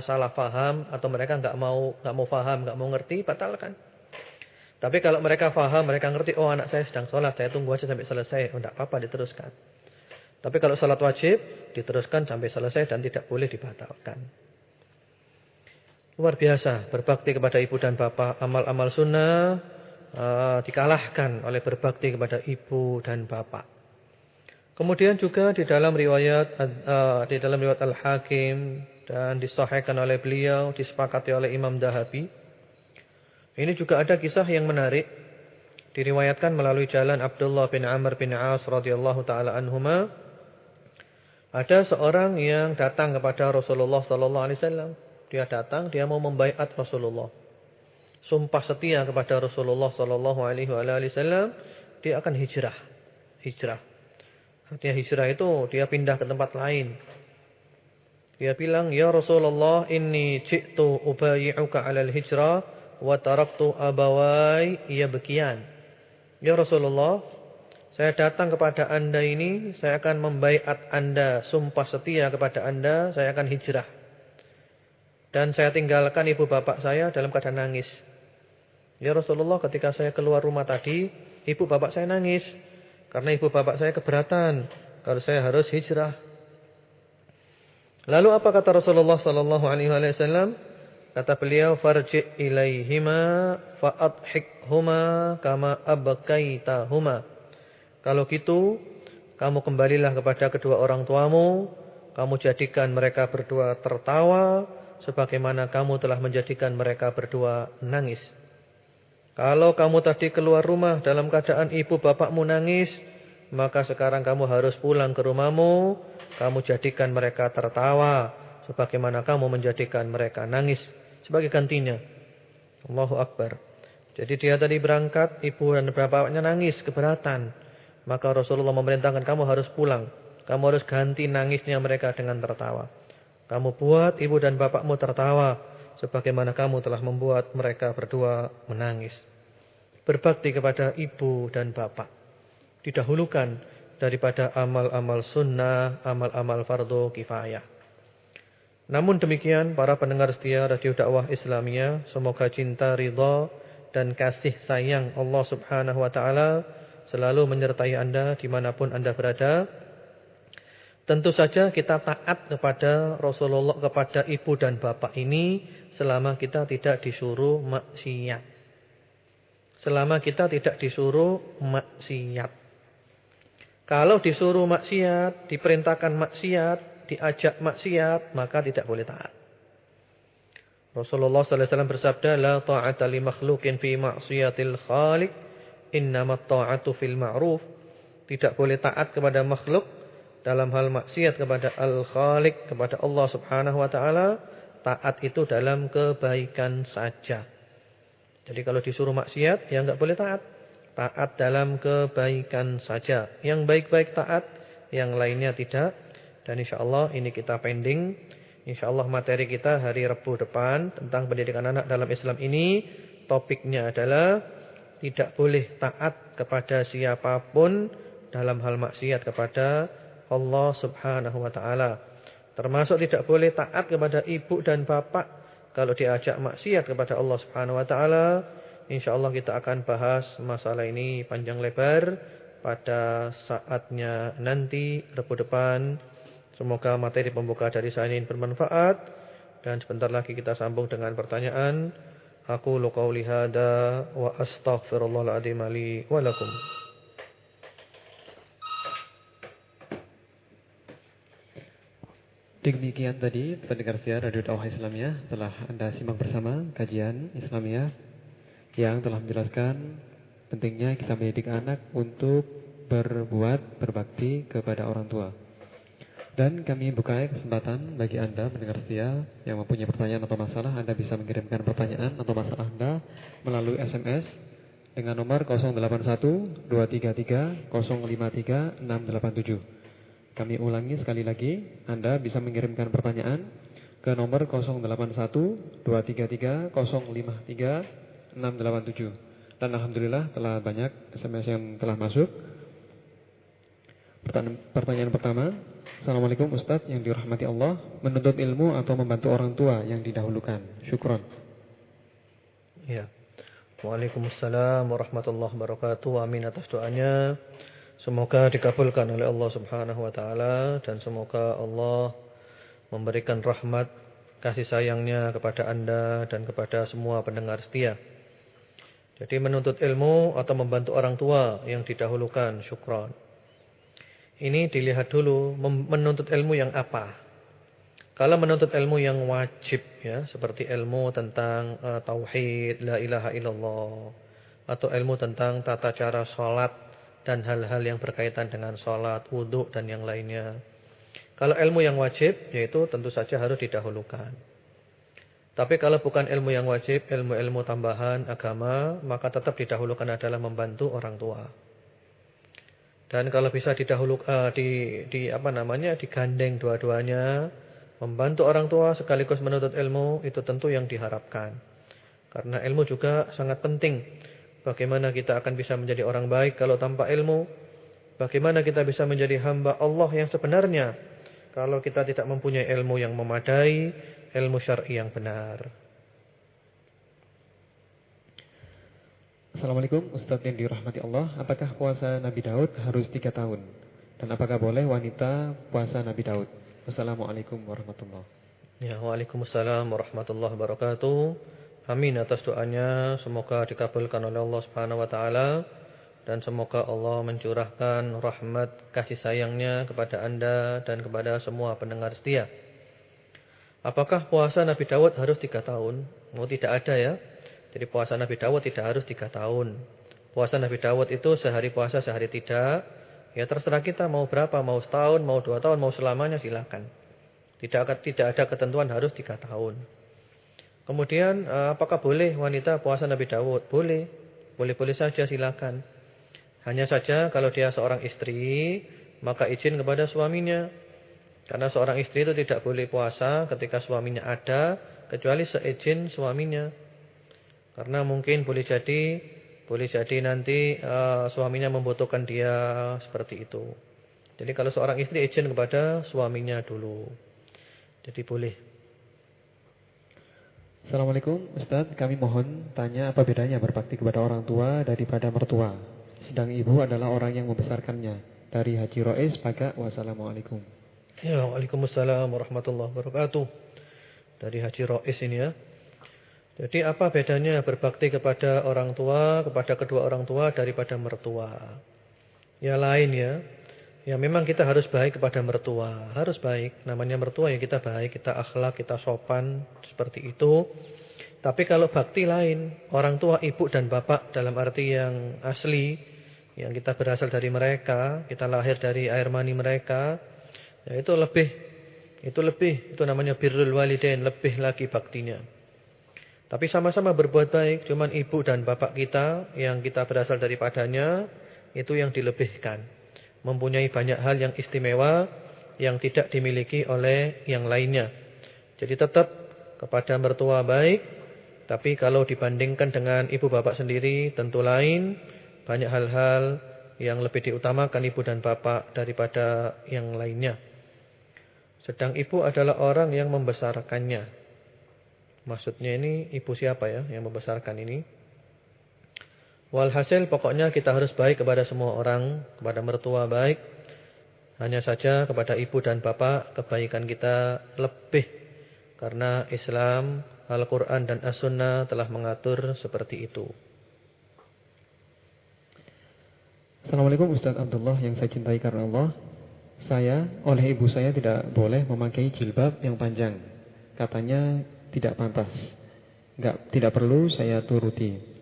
Speaker 1: salah paham atau mereka nggak mau paham, nggak mau ngerti, batalkan. Tapi kalau mereka paham, mereka ngerti, oh anak saya sedang sholat, saya tunggu aja sampai selesai, oh enggak apa-apa, diteruskan. Tapi kalau sholat wajib, diteruskan sampai selesai dan tidak boleh dibatalkan. Luar biasa, berbakti kepada ibu dan bapak, amal-amal sunnah dikalahkan oleh berbakti kepada ibu dan bapak. Kemudian juga di dalam riwayat Al-Hakim dan disahihkan oleh beliau, disepakati oleh Imam Dahabi. Ini juga ada kisah yang menarik, diriwayatkan melalui jalan Abdullah bin Amr bin As radhiyallahu taala anhuma. Ada seorang yang datang kepada Rasulullah sallallahu alaihi wasallam. Dia datang, dia mau membaiat Rasulullah. Sumpah setia kepada Rasulullah sallallahu alaihi wasallam, dia akan hijrah. Artinya hijrah itu dia pindah ke tempat lain. Dia bilang, "Ya Rasulullah, inni ji'tu ubayyi'uka 'alal hijrah wa taraktu abawai yabkiyan." Ya Rasulullah, saya datang kepada Anda ini, saya akan membaiat Anda, sumpah setia kepada Anda, saya akan hijrah. Dan saya tinggalkan ibu bapak saya dalam keadaan nangis. Ya Rasulullah, ketika saya keluar rumah tadi, ibu bapak saya nangis. Karena ibu bapak saya keberatan kalau saya harus hijrah. Lalu apa kata Rasulullah sallallahu alaihi wasallam? Kata beliau, farji' ilaihima fa'adhikhuma kama abkaitahuma. Kalau gitu, kamu kembalilah kepada kedua orang tuamu, kamu jadikan mereka berdua tertawa sebagaimana kamu telah menjadikan mereka berdua nangis. Kalau kamu tadi keluar rumah dalam keadaan ibu bapakmu nangis, maka sekarang kamu harus pulang ke rumahmu, kamu jadikan mereka tertawa sebagaimana kamu menjadikan mereka nangis sebagai gantinya. Allahu Akbar. Jadi dia tadi berangkat, ibu dan bapaknya nangis keberatan. Maka Rasulullah memerintahkan kamu harus pulang. Kamu harus ganti nangisnya mereka dengan tertawa. Kamu buat ibu dan bapakmu tertawa sebagaimana kamu telah membuat mereka berdua menangis. Berbakti kepada ibu dan bapak didahulukan daripada amal-amal sunnah, amal-amal fardu kifayah. Namun demikian, para pendengar setia Radio Dakwah Islamiyah, semoga cinta, ridha dan kasih sayang Allah Subhanahu wa taala selalu menyertai Anda dimanapun Anda berada. Tentu saja kita taat kepada Rasulullah, kepada ibu dan bapak ini selama kita tidak disuruh maksiat. Selama kita tidak disuruh maksiat. Kalau disuruh maksiat, diperintahkan maksiat, diajak maksiat, maka tidak boleh taat. Rasulullah sallallahu alaihi wasallam bersabda, "La ta'ata li makhluqin fi ma'siyatil khaliq, innamat ta'atu fil ma'ruf." Tidak boleh taat kepada makhluk dalam hal maksiat kepada Al-Khaliq, kepada Allah Subhanahu wa taala. Taat itu dalam kebaikan saja. Jadi kalau disuruh maksiat, ya enggak boleh taat. Taat dalam kebaikan saja. Yang baik-baik taat, yang lainnya tidak. Dan insyaallah ini kita pending. Insyaallah materi kita hari Rabu depan tentang pendidikan anak dalam Islam ini. Topiknya adalah tidak boleh taat kepada siapapun dalam hal maksiat kepada Allah Subhanahu wa taala. Termasuk tidak boleh taat kepada ibu dan bapak kalau diajak maksiat kepada Allah Subhanahu wa taala. Insyaallah kita akan bahas masalah ini panjang lebar pada saatnya nanti Rabu depan. Semoga materi pembuka dari saya ini bermanfaat dan sebentar lagi kita sambung dengan pertanyaan. Aku qouli hada wa astaghfirullahal adzim li wa lakum.
Speaker 2: Demikian tadi pendengar setia Radio Dakwah Islamiyah telah Anda simak bersama kajian Islamiyah yang telah menjelaskan pentingnya kita mendidik anak untuk berbakti kepada orang tua. Dan kami buka kesempatan bagi Anda pendengar setia yang mempunyai pertanyaan atau masalah. Anda bisa mengirimkan pertanyaan atau masalah Anda melalui SMS dengan nomor 081 233 053 687. Kami ulangi sekali lagi, Anda bisa mengirimkan pertanyaan ke nomor 081 233 053 687. Dan alhamdulillah telah banyak SMS yang telah masuk. Pertanyaan pertama, Assalamualaikum Ustaz yang dirahmati Allah, menuntut ilmu atau membantu orang tua yang didahulukan? Syukron.
Speaker 1: Ya. Waalaikumsalam warahmatullahi wabarakatuh. Amin atas doanya. Semoga dikabulkan oleh Allah Subhanahu wa taala dan semoga Allah memberikan rahmat kasih sayangnya kepada Anda dan kepada semua pendengar setia. Jadi menuntut ilmu atau membantu orang tua yang didahulukan, syukron. Ini dilihat dulu menuntut ilmu yang apa. Kalau menuntut ilmu yang wajib ya, seperti ilmu tentang tauhid, la ilaha illallah, atau ilmu tentang tata cara salat dan hal-hal yang berkaitan dengan salat, wudu dan yang lainnya. Kalau ilmu yang wajib yaitu tentu saja harus didahulukan. Tapi kalau bukan ilmu yang wajib, ilmu-ilmu tambahan agama, maka tetap didahulukan adalah membantu orang tua. Dan kalau bisa didahulukan digandeng dua-duanya, membantu orang tua sekaligus menuntut ilmu, itu tentu yang diharapkan. Karena ilmu juga sangat penting. Bagaimana kita akan bisa menjadi orang baik kalau tanpa ilmu? Bagaimana kita bisa menjadi hamba Allah yang sebenarnya kalau kita tidak mempunyai ilmu yang memadai, ilmu syar'i yang benar?
Speaker 2: Assalamualaikum Ustaz yang dirahmati Allah, apakah puasa Nabi Daud harus 3 tahun? Dan apakah boleh wanita puasa Nabi Daud? Wassalamualaikum warahmatullahi wabarakatuh.
Speaker 1: Ya, waalaikumsalam warahmatullahi wabarakatuh. Amin atas doanya, semoga dikabulkan oleh Allah Subhanahu wa taala dan semoga Allah mencurahkan rahmat kasih sayangnya kepada Anda dan kepada semua pendengar setia. Apakah puasa Nabi Daud harus 3 tahun? Oh, tidak ada ya. Jadi puasa Nabi Daud tidak harus 3 tahun. Puasa Nabi Daud itu sehari puasa, sehari tidak. Ya terserah kita mau berapa, mau setahun, mau 2 tahun, mau selamanya silakan. Tidak ada ketentuan harus 3 tahun. Kemudian apakah boleh wanita puasa Nabi Daud? Boleh. Boleh-boleh saja silakan. Hanya saja kalau dia seorang istri, maka izin kepada suaminya. Karena seorang istri itu tidak boleh puasa ketika suaminya ada, kecuali seizin suaminya. Karena mungkin boleh jadi nanti suaminya membutuhkan dia seperti itu. Jadi kalau seorang istri izin kepada suaminya dulu. Jadi boleh.
Speaker 2: Assalamualaikum Ustaz, kami mohon tanya apa bedanya berbakti kepada orang tua daripada mertua. Sedang ibu adalah orang yang membesarkannya. Dari Haji Rois Paga, wassalamualaikum.
Speaker 1: Ya, waalaikumsalam warahmatullahi wabarakatuh. Dari Haji Rois ini ya. Jadi apa bedanya berbakti kepada orang tua, kepada kedua orang tua daripada mertua? Ya lain ya. Ya memang kita harus baik kepada mertua, harus baik. Namanya mertua ya kita baik, kita akhlak, kita sopan, seperti itu. Tapi kalau bakti lain, orang tua, ibu dan bapak dalam arti yang asli, yang kita berasal dari mereka, kita lahir dari air mani mereka, ya itu namanya birrul walidain, lebih lagi baktinya. Tapi sama-sama berbuat baik, cuman ibu dan bapak kita yang kita berasal daripadanya, itu yang dilebihkan. Mempunyai banyak hal yang istimewa yang tidak dimiliki oleh yang lainnya. Jadi tetap kepada mertua baik, tapi kalau dibandingkan dengan ibu bapak sendiri tentu lain. Banyak hal-hal yang lebih diutamakan ibu dan bapak daripada yang lainnya. Sedang ibu adalah orang yang membesarkannya. Maksudnya ini ibu siapa ya yang membesarkan ini? Walhasil pokoknya kita harus baik kepada semua orang, kepada mertua baik. Hanya saja kepada ibu dan bapak kebaikan kita lebih. Karena Islam, Al-Quran dan As-Sunnah telah mengatur seperti itu.
Speaker 2: Assalamualaikum Ustaz Abdullah yang saya cintai karena Allah. Saya oleh ibu saya tidak boleh memakai jilbab yang panjang. Katanya tidak pantas. Tidak perlu saya turuti.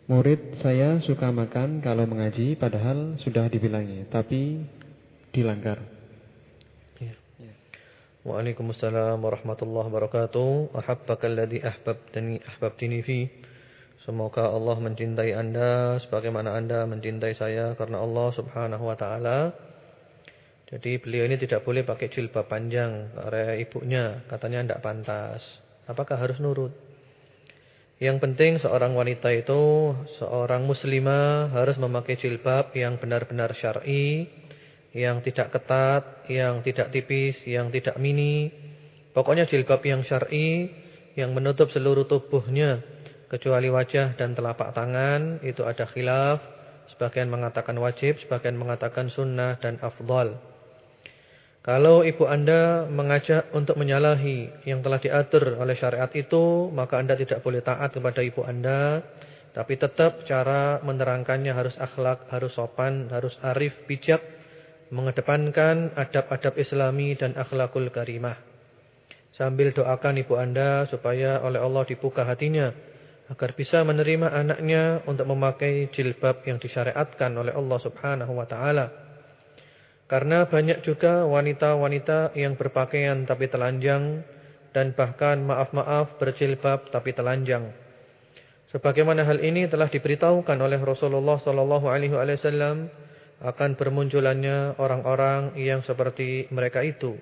Speaker 2: Murid saya suka makan kalau mengaji padahal sudah dibilangi, tapi dilanggar.
Speaker 1: Ya. Waalaikumsalam warahmatullahi wabarakatuh. Ahabbakal ahbabtini fi. Semoga Allah mencintai Anda sebagaimana Anda mencintai saya karena Allah Subhanahu wa taala. Jadi beliau ini tidak boleh pakai jilbab panjang karena ibunya katanya tidak pantas. Apakah harus nurut? Yang penting seorang wanita itu, seorang muslimah harus memakai jilbab yang benar-benar syar'i, yang tidak ketat, yang tidak tipis, yang tidak mini. Pokoknya jilbab yang syar'i, yang menutup seluruh tubuhnya, kecuali wajah dan telapak tangan, itu ada khilaf. Sebagian mengatakan wajib, sebagian mengatakan sunnah dan afdal. Kalau ibu Anda mengajak untuk menyalahi yang telah diatur oleh syariat itu, maka Anda tidak boleh taat kepada ibu Anda. Tapi tetap cara menerangkannya harus akhlak, harus sopan, harus arif, bijak. Mengedepankan adab-adab islami dan akhlakul karimah. Sambil doakan ibu Anda supaya oleh Allah dibuka hatinya. Agar bisa menerima anaknya untuk memakai jilbab yang disyariatkan oleh Allah Subhanahu wa ta'ala. Karena banyak juga wanita-wanita yang berpakaian tapi telanjang dan bahkan maaf-maaf berjilbab tapi telanjang. Sebagaimana hal ini telah diberitahukan oleh Rasulullah sallallahu alaihi wasallam akan bermunculannya orang-orang yang seperti mereka itu.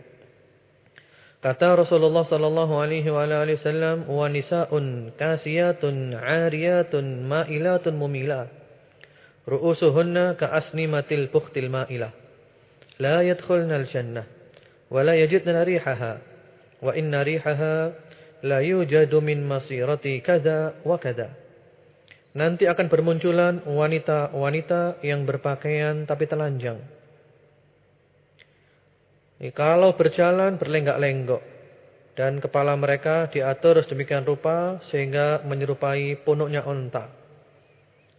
Speaker 1: Kata Rasulullah sallallahu alaihi wasallam, "Wa nisaa'un kasiyatun 'ariyatun ma'ilatun mumilat. Ru'usuhunna ka'asnimatil bukhtil ma'ilah. La yadkhulnal jannah wa la yajidna rihaha wa inna rihaha la yujadu min masirati kada wa kada." Nanti akan bermunculan wanita-wanita yang berpakaian tapi telanjang. Kalau berjalan berlenggak-lenggok dan kepala mereka diatur sedemikian rupa sehingga menyerupai punuknya unta.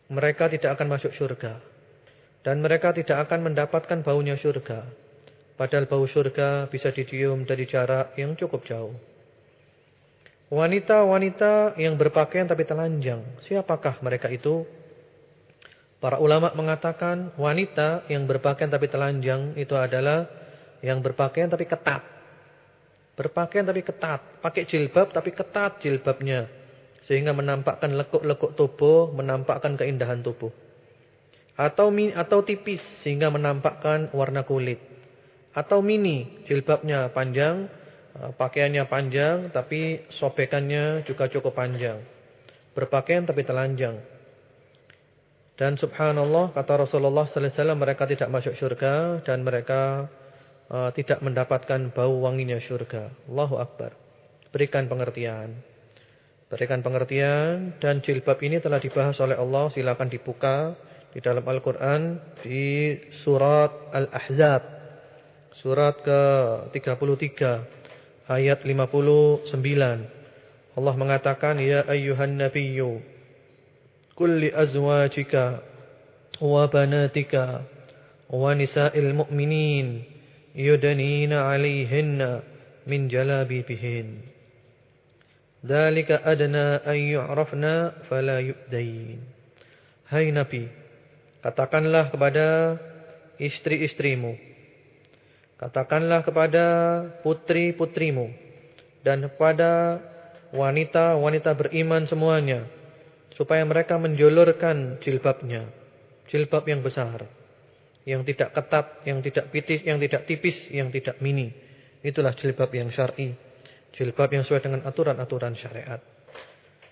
Speaker 1: Mereka tidak akan masuk surga. Dan mereka tidak akan mendapatkan baunya surga. Padahal bau surga bisa dicium dari jarak yang cukup jauh. Wanita-wanita yang berpakaian tapi telanjang. Siapakah mereka itu? Para ulama mengatakan wanita yang berpakaian tapi telanjang itu adalah yang berpakaian tapi ketat. Berpakaian tapi ketat. Pakai jilbab tapi ketat jilbabnya. Sehingga menampakkan lekuk-lekuk tubuh, menampakkan keindahan tubuh. atau tipis sehingga menampakkan warna kulit, atau mini, jilbabnya panjang, pakaiannya panjang tapi sobekannya juga cukup panjang, berpakaian tapi telanjang. Dan subhanallah, kata Rasulullah sallallahu alaihi wasallam, mereka tidak masuk surga dan mereka tidak mendapatkan bau wanginya surga. Allahu Akbar. Berikan pengertian. Berikan pengertian. Dan jilbab ini telah dibahas oleh Allah. Silakan dibuka di dalam Al-Quran di surat Al-Ahzab, surat ke-33 ayat 59. Allah mengatakan, ya ayyuhan nabiyyu qul li azwajika wa banatika wa nisa'il mu'minin yudnina 'alaihinna min jalabibihin. Dzalika adna an yu'rafna fala yu'dain. Hai Nabi, katakanlah kepada istri-istrimu, katakanlah kepada putri-putrimu, dan kepada wanita-wanita beriman semuanya, supaya mereka menjulurkan jilbabnya, jilbab yang besar, yang tidak ketat, yang tidak pitis, yang tidak tipis, yang tidak mini. Itulah jilbab yang syar'i, jilbab yang sesuai dengan aturan-aturan syariat.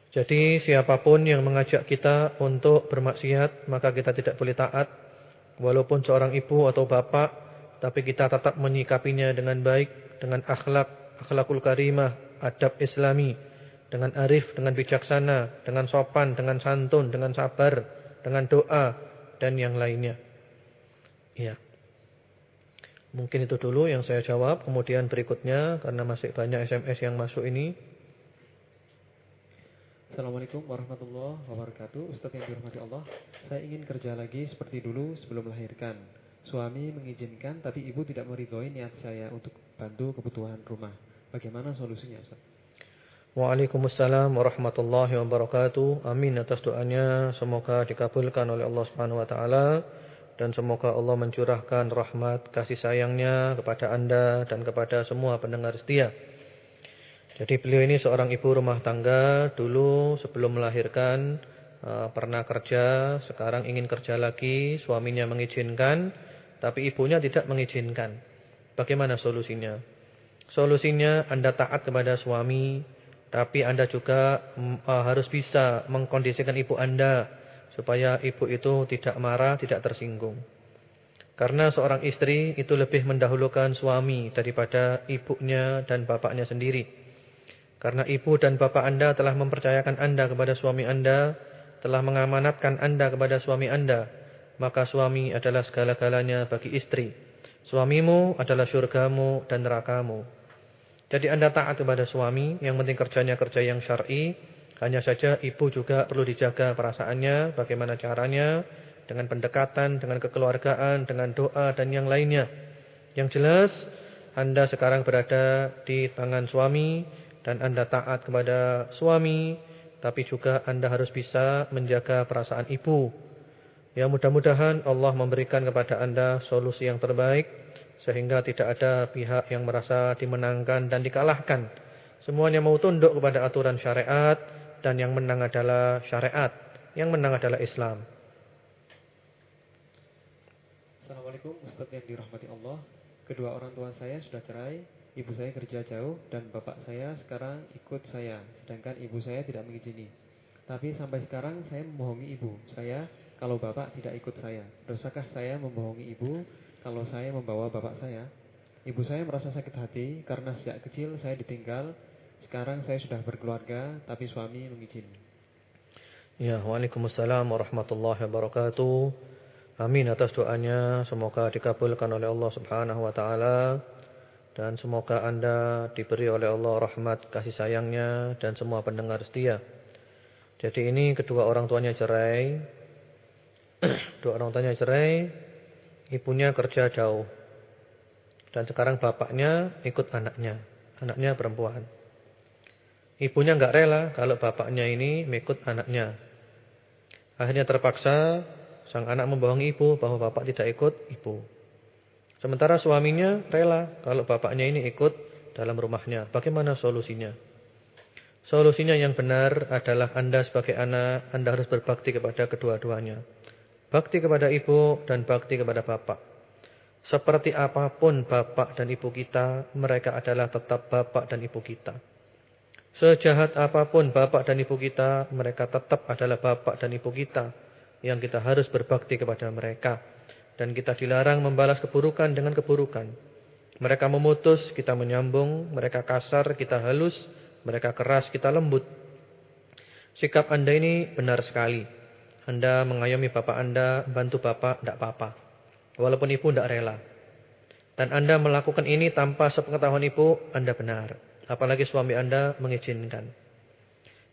Speaker 1: Jadi siapapun yang mengajak kita untuk bermaksiat, maka kita tidak boleh taat. Walaupun seorang ibu atau bapak, tapi kita tetap menyikapinya dengan baik, dengan akhlakul karimah, adab islami, dengan arif, dengan bijaksana, dengan sopan, dengan santun, dengan sabar, dengan doa, dan yang lainnya. Ya. Mungkin itu dulu yang saya jawab. Kemudian berikutnya, karena masih banyak SMS yang masuk ini.
Speaker 2: Assalamualaikum warahmatullahi wabarakatuh. Ustaz yang dirahmati Allah, saya ingin kerja lagi seperti dulu sebelum melahirkan. Suami mengizinkan, tapi ibu tidak meridhoi niat saya untuk bantu kebutuhan rumah. Bagaimana solusinya, Ustaz?
Speaker 1: Waalaikumsalam warahmatullahi wabarakatuh. Amin atas doanya. Semoga dikabulkan oleh Allah Subhanahu wa taala, dan semoga Allah mencurahkan rahmat kasih sayangnya kepada Anda dan kepada semua pendengar setia. Jadi beliau ini seorang ibu rumah tangga, dulu sebelum melahirkan pernah kerja, sekarang ingin kerja lagi, suaminya mengizinkan, tapi ibunya tidak mengizinkan. Bagaimana solusinya? Solusinya Anda taat kepada suami, tapi Anda juga harus bisa mengkondisikan ibu Anda supaya ibu itu tidak marah, tidak tersinggung. Karena seorang istri itu lebih mendahulukan suami daripada ibunya dan bapaknya sendiri. Karena ibu dan bapak Anda telah mempercayakan Anda kepada suami Anda, telah mengamanatkan Anda kepada suami Anda, maka suami adalah segala-galanya bagi istri. Suamimu adalah syurgamu dan nerakamu. Jadi Anda taat kepada suami, yang penting kerjanya kerja yang syar'i. Hanya saja ibu juga perlu dijaga perasaannya, bagaimana caranya, dengan pendekatan, dengan kekeluargaan, dengan doa dan yang lainnya. Yang jelas, Anda sekarang berada di tangan suami, dan Anda taat kepada suami, tapi juga Anda harus bisa menjaga perasaan ibu. Ya, mudah-mudahan Allah memberikan kepada Anda solusi yang terbaik, sehingga tidak ada pihak yang merasa dimenangkan dan dikalahkan. Semuanya mau tunduk kepada aturan syariat, dan yang menang adalah syariat, yang menang adalah Islam.
Speaker 2: Assalamualaikum Ustaz yang dirahmati Allah. Kedua orang tua saya sudah cerai. Ibu saya kerja jauh dan bapak saya sekarang ikut saya, sedangkan ibu saya tidak mengizini. Tapi sampai sekarang saya membohongi ibu saya kalau bapak tidak ikut saya. Dosakah saya membohongi ibu kalau saya membawa bapak saya? Ibu saya merasa sakit hati karena sejak kecil saya ditinggal. Sekarang saya sudah berkeluarga, tapi suami mengizini.
Speaker 1: Ya, waalaikumsalam warahmatullahi wabarakatuh. Amin atas doanya, semoga dikabulkan oleh Allah Subhanahu wa taala. Dan semoga Anda diberi oleh Allah rahmat kasih sayangnya dan semua pendengar setia. Jadi ini kedua orang tuanya cerai. Dua orang tuanya cerai, ibunya kerja jauh. Dan sekarang bapaknya ikut anaknya. Anaknya perempuan. Ibunya enggak rela kalau bapaknya ini mengikut anaknya. Akhirnya terpaksa sang anak membohongi ibu bahwa bapak tidak ikut ibu. Sementara suaminya rela kalau bapaknya ini ikut dalam rumahnya. Bagaimana solusinya? Solusinya yang benar adalah Anda sebagai anak, Anda harus berbakti kepada kedua-duanya. Bakti kepada ibu dan bakti kepada bapak. Seperti apapun bapak dan ibu kita, mereka adalah tetap bapak dan ibu kita. Sejahat apapun bapak dan ibu kita, mereka tetap adalah bapak dan ibu kita, yang kita harus berbakti kepada mereka. Dan kita dilarang membalas keburukan dengan keburukan. Mereka memutus, kita menyambung. Mereka kasar, kita halus. Mereka keras, kita lembut. Sikap Anda ini benar sekali. Anda mengayomi bapak Anda, bantu bapak, tidak apa-apa. Walaupun ibu tidak rela. Dan Anda melakukan ini tanpa sepengetahuan ibu, Anda benar. Apalagi suami Anda mengizinkan.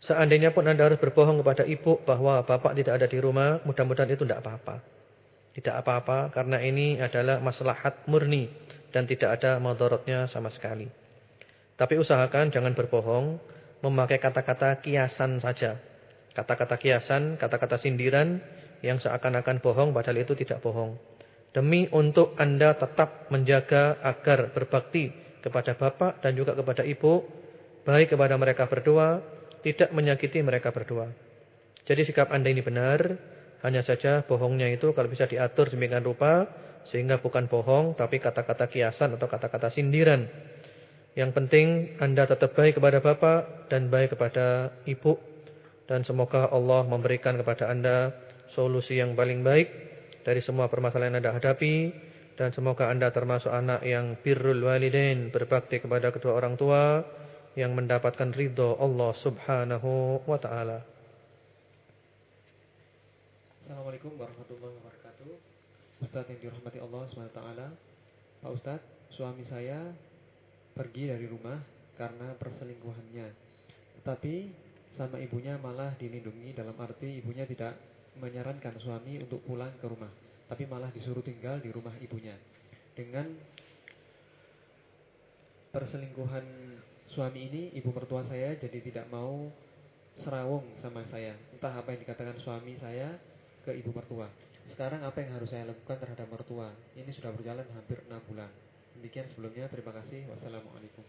Speaker 1: Seandainya pun Anda harus berbohong kepada ibu bahwa bapak tidak ada di rumah, mudah-mudahan itu tidak apa-apa. Tidak apa-apa, karena ini adalah maslahat murni. Dan tidak ada madaratnya sama sekali. Tapi usahakan jangan berbohong, memakai kata-kata kiasan saja. Kata-kata kiasan, kata-kata sindiran yang seakan-akan bohong padahal itu tidak bohong. Demi untuk Anda tetap menjaga agar berbakti kepada bapak dan juga kepada ibu, baik kepada mereka berdua, tidak menyakiti mereka berdua. Jadi sikap Anda ini benar, hanya saja bohongnya itu kalau bisa diatur demikian rupa, sehingga bukan bohong tapi kata-kata kiasan atau kata-kata sindiran. Yang penting Anda tetap baik kepada bapak dan baik kepada ibu. Dan semoga Allah memberikan kepada Anda solusi yang paling baik dari semua permasalahan yang Anda hadapi. Dan semoga Anda termasuk anak yang birrul walidain, berbakti kepada kedua orang tua, yang mendapatkan ridho Allah subhanahu wa ta'ala.
Speaker 2: Assalamualaikum warahmatullahi wabarakatuh. Ustadz yang dirahmati Allah SWT. Pak Ustadz, suami saya pergi dari rumah karena perselingkuhannya. Tetapi sama ibunya malah dilindungi, dalam arti ibunya tidak menyarankan suami untuk pulang ke rumah, tapi malah disuruh tinggal di rumah ibunya. Dengan perselingkuhan suami ini, ibu mertua saya jadi tidak mau serawung sama saya. Entah apa yang dikatakan suami saya ke ibu mertua. Sekarang apa yang harus saya lakukan terhadap mertua? Ini sudah berjalan hampir 6 bulan. Demikian sebelumnya, terima kasih. Wassalamualaikum.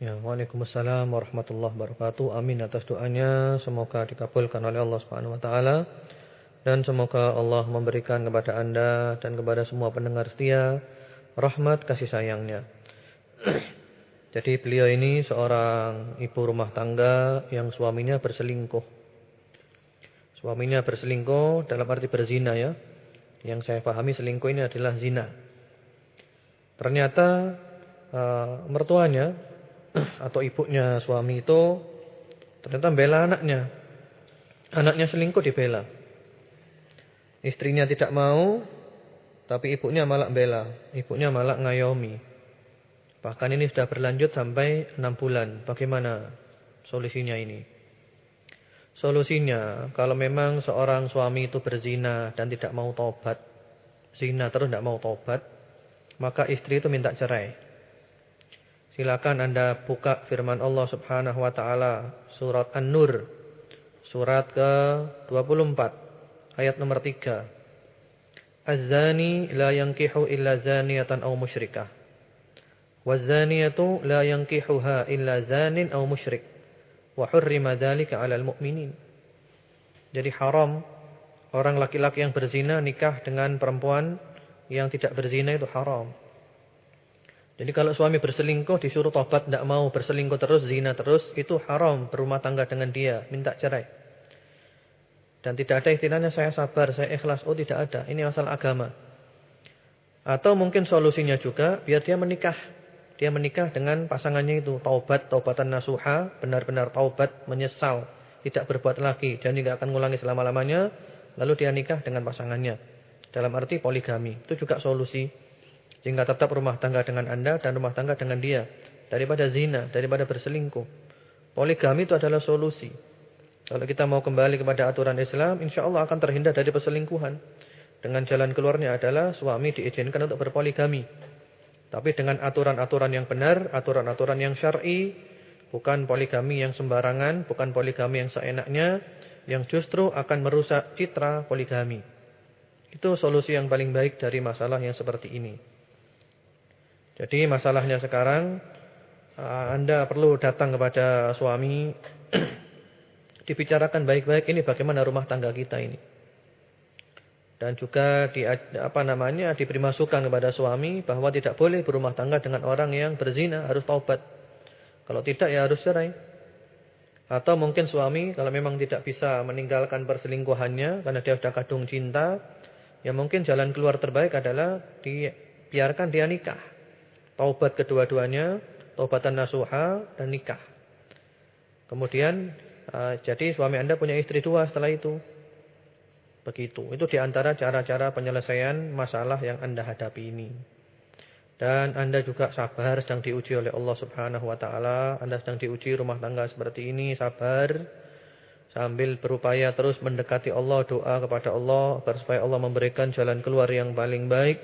Speaker 1: Ya, waalaikumsalam warahmatullahi wabarakatuh. Amin atas doanya. Semoga dikabulkan oleh Allah Subhanahu wa taala. Dan semoga Allah memberikan kepada Anda dan kepada semua pendengar setia rahmat kasih sayangnya. Jadi beliau ini seorang ibu rumah tangga yang suaminya berselingkuh. Suaminya berselingkuh dalam arti berzina ya. Yang saya pahami selingkuh ini adalah zina. Ternyata mertuanya atau ibunya suami itu ternyata membela anaknya. Anaknya selingkuh dibela. Istrinya tidak mau, tapi ibunya malah bela. Ibunya malah ngayomi. Bahkan ini sudah berlanjut sampai 6 bulan. Bagaimana solusinya ini? Solusinya, kalau memang seorang suami itu berzina dan tidak mau taubat, zina terus tidak mau taubat, maka istri itu minta cerai. Silakan Anda buka firman Allah Subhanahu wa taala surat An-Nur surat ke-24 ayat nomor 3. Az-zani la yankihu illa zaniyatan aw musyrikah. Waz-zaniyatu la yankihuha illa zanin aw musyrik. Wa hurrima dzalika 'alal mu'minin. Jadi haram orang laki-laki yang berzina nikah dengan perempuan yang tidak berzina, itu haram. Jadi kalau suami berselingkuh disuruh tobat, tidak mau, berselingkuh terus, zina terus, itu haram berumah tangga dengan dia, minta cerai. Dan tidak ada istilahnya saya sabar, saya ikhlas. Oh tidak ada, ini masalah agama. Atau mungkin solusinya juga biar dia menikah. Dia menikah dengan pasangannya itu, taubat, taubatan nasuha, benar-benar taubat, menyesal, tidak berbuat lagi, dan tidak akan ngulangi selama-lamanya. Lalu dia nikah dengan pasangannya. Dalam arti poligami, itu juga solusi. Sehingga tetap rumah tangga dengan Anda dan rumah tangga dengan dia. Daripada zina, daripada berselingkuh. Poligami itu adalah solusi. Kalau kita mau kembali kepada aturan Islam, insya Allah akan terhindar dari perselingkuhan. Dengan jalan keluarnya adalah suami diizinkan untuk berpoligami. Tapi dengan aturan-aturan yang benar, aturan-aturan yang syar'i, bukan poligami yang sembarangan, bukan poligami yang seenaknya, yang justru akan merusak citra poligami. Itu solusi yang paling baik dari masalah yang seperti ini. Jadi masalahnya sekarang Anda perlu datang kepada suami, dibicarakan baik-baik, ini bagaimana rumah tangga kita ini. Dan juga diberi masukan kepada suami bahwa tidak boleh berumah tangga dengan orang yang berzina, harus taubat. Kalau tidak ya harus cerai. Atau mungkin suami kalau memang tidak bisa meninggalkan perselingkuhannya karena dia sudah kadung cinta, ya mungkin jalan keluar terbaik adalah biarkan dia nikah. Taubat kedua-duanya, taubatan nasuha dan nikah. Kemudian jadi suami Anda punya istri 2 setelah itu. Begitu. Itu diantara cara-cara penyelesaian masalah yang Anda hadapi ini. Dan Anda juga sabar, sedang diuji oleh Allah Subhanahu wa taala. Anda sedang diuji rumah tangga seperti ini, sabar. Sambil berupaya terus mendekati Allah, doa kepada Allah agar supaya Allah memberikan jalan keluar yang paling baik.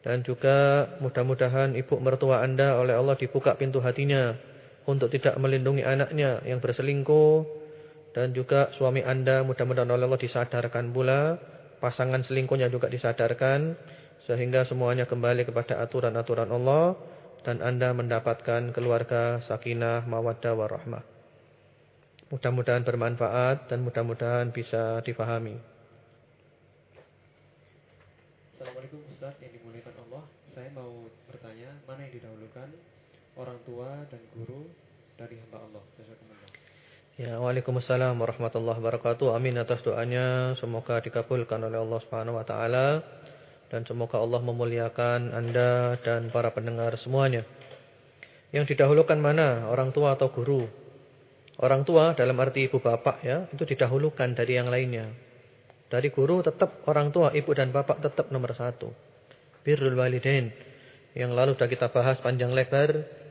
Speaker 1: Dan juga mudah-mudahan ibu mertua Anda oleh Allah dibuka pintu hatinya untuk tidak melindungi anaknya yang berselingkuh. Dan juga suami Anda mudah-mudahan oleh Allah disadarkan pula, pasangan selingkuhnya juga disadarkan, sehingga semuanya kembali kepada aturan-aturan Allah dan Anda mendapatkan keluarga sakinah, mawaddah, warahmah. Mudah-mudahan bermanfaat dan mudah-mudahan bisa difahami.
Speaker 2: Assalamualaikum Ustaz yang dimuliakan Allah. Saya mau bertanya, mana yang didahulukan, orang tua dan guru dari hamba Allah?
Speaker 1: Ya, waalaikumsalam warahmatullahi wabarakatuh. Amin atas doanya. Semoga dikabulkan oleh Allah Subhanahu wa taala dan semoga Allah memuliakan Anda dan para pendengar semuanya. Yang didahulukan mana? Orang tua atau guru? Orang tua dalam arti ibu bapak ya, itu didahulukan dari yang lainnya. Dari guru tetap orang tua, ibu dan bapak tetap nomor 1. Birrul walidain. Yang lalu sudah kita bahas panjang lebar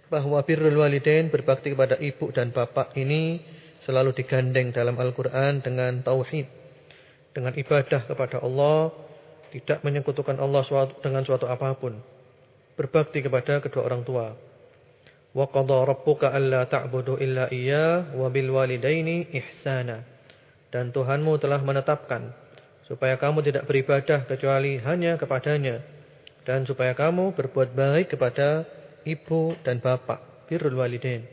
Speaker 1: bahwa birrul walidain, berbakti kepada ibu dan bapak ini selalu digandeng dalam Al-Qur'an dengan tauhid, dengan ibadah kepada Allah, tidak menyekutukan Allah dengan suatu apapun. Berbakti kepada kedua orang tua. Wa qadha rabbuka alla ta'budu illa iyyah wa bil walidaini ihsana. Dan Tuhanmu telah menetapkan supaya kamu tidak beribadah kecuali hanya kepadanya dan supaya kamu berbuat baik kepada ibu dan bapak. Birrul walidain.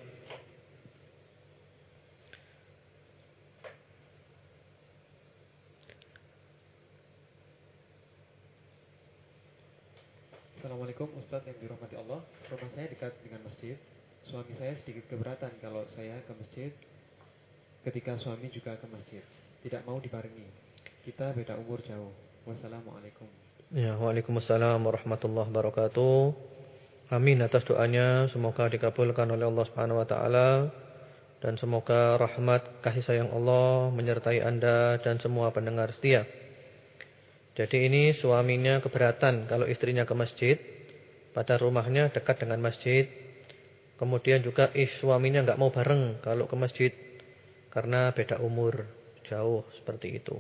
Speaker 2: Assalamualaikum Ustadz yang dirahmati Allah. Rumah saya dekat dengan masjid. Suami saya sedikit keberatan kalau saya ke masjid ketika suami juga ke masjid. Tidak mau dibarengi. Kita beda umur jauh. Wassalamualaikum.
Speaker 1: Ya, waalaikumsalam warahmatullahi wabarakatuh. Amin atas doanya. Semoga dikabulkan oleh Allah Subhanahu wa taala dan semoga rahmat kasih sayang Allah menyertai Anda dan semua pendengar setia. Jadi ini suaminya keberatan kalau istrinya ke masjid, pada rumahnya dekat dengan masjid. Kemudian juga suaminya enggak mau bareng kalau ke masjid karena beda umur, jauh seperti itu.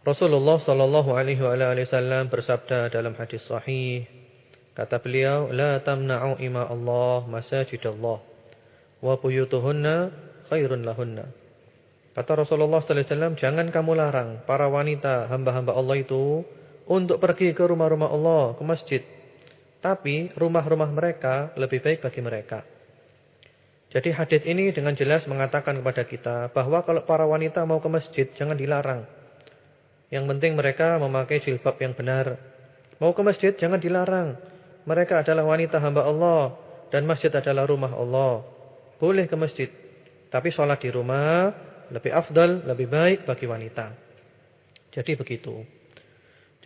Speaker 1: Rasulullah sallallahu alaihi wasallam bersabda dalam hadis sahih, kata beliau, la tamna'u ima Allah masajidallah wa buyutuhunna khairun lahunna. Kata Rasulullah sallallahu alaihi wasallam, jangan kamu larang para wanita hamba-hamba Allah itu untuk pergi ke rumah-rumah Allah, ke masjid. Tapi rumah-rumah mereka lebih baik bagi mereka. Jadi hadis ini dengan jelas mengatakan kepada kita bahwa kalau para wanita mau ke masjid jangan dilarang. Yang penting mereka memakai jilbab yang benar. Mau ke masjid jangan dilarang. Mereka adalah wanita hamba Allah dan masjid adalah rumah Allah. Boleh ke masjid, tapi sholat di rumah lebih afdal, lebih baik bagi wanita. Jadi begitu.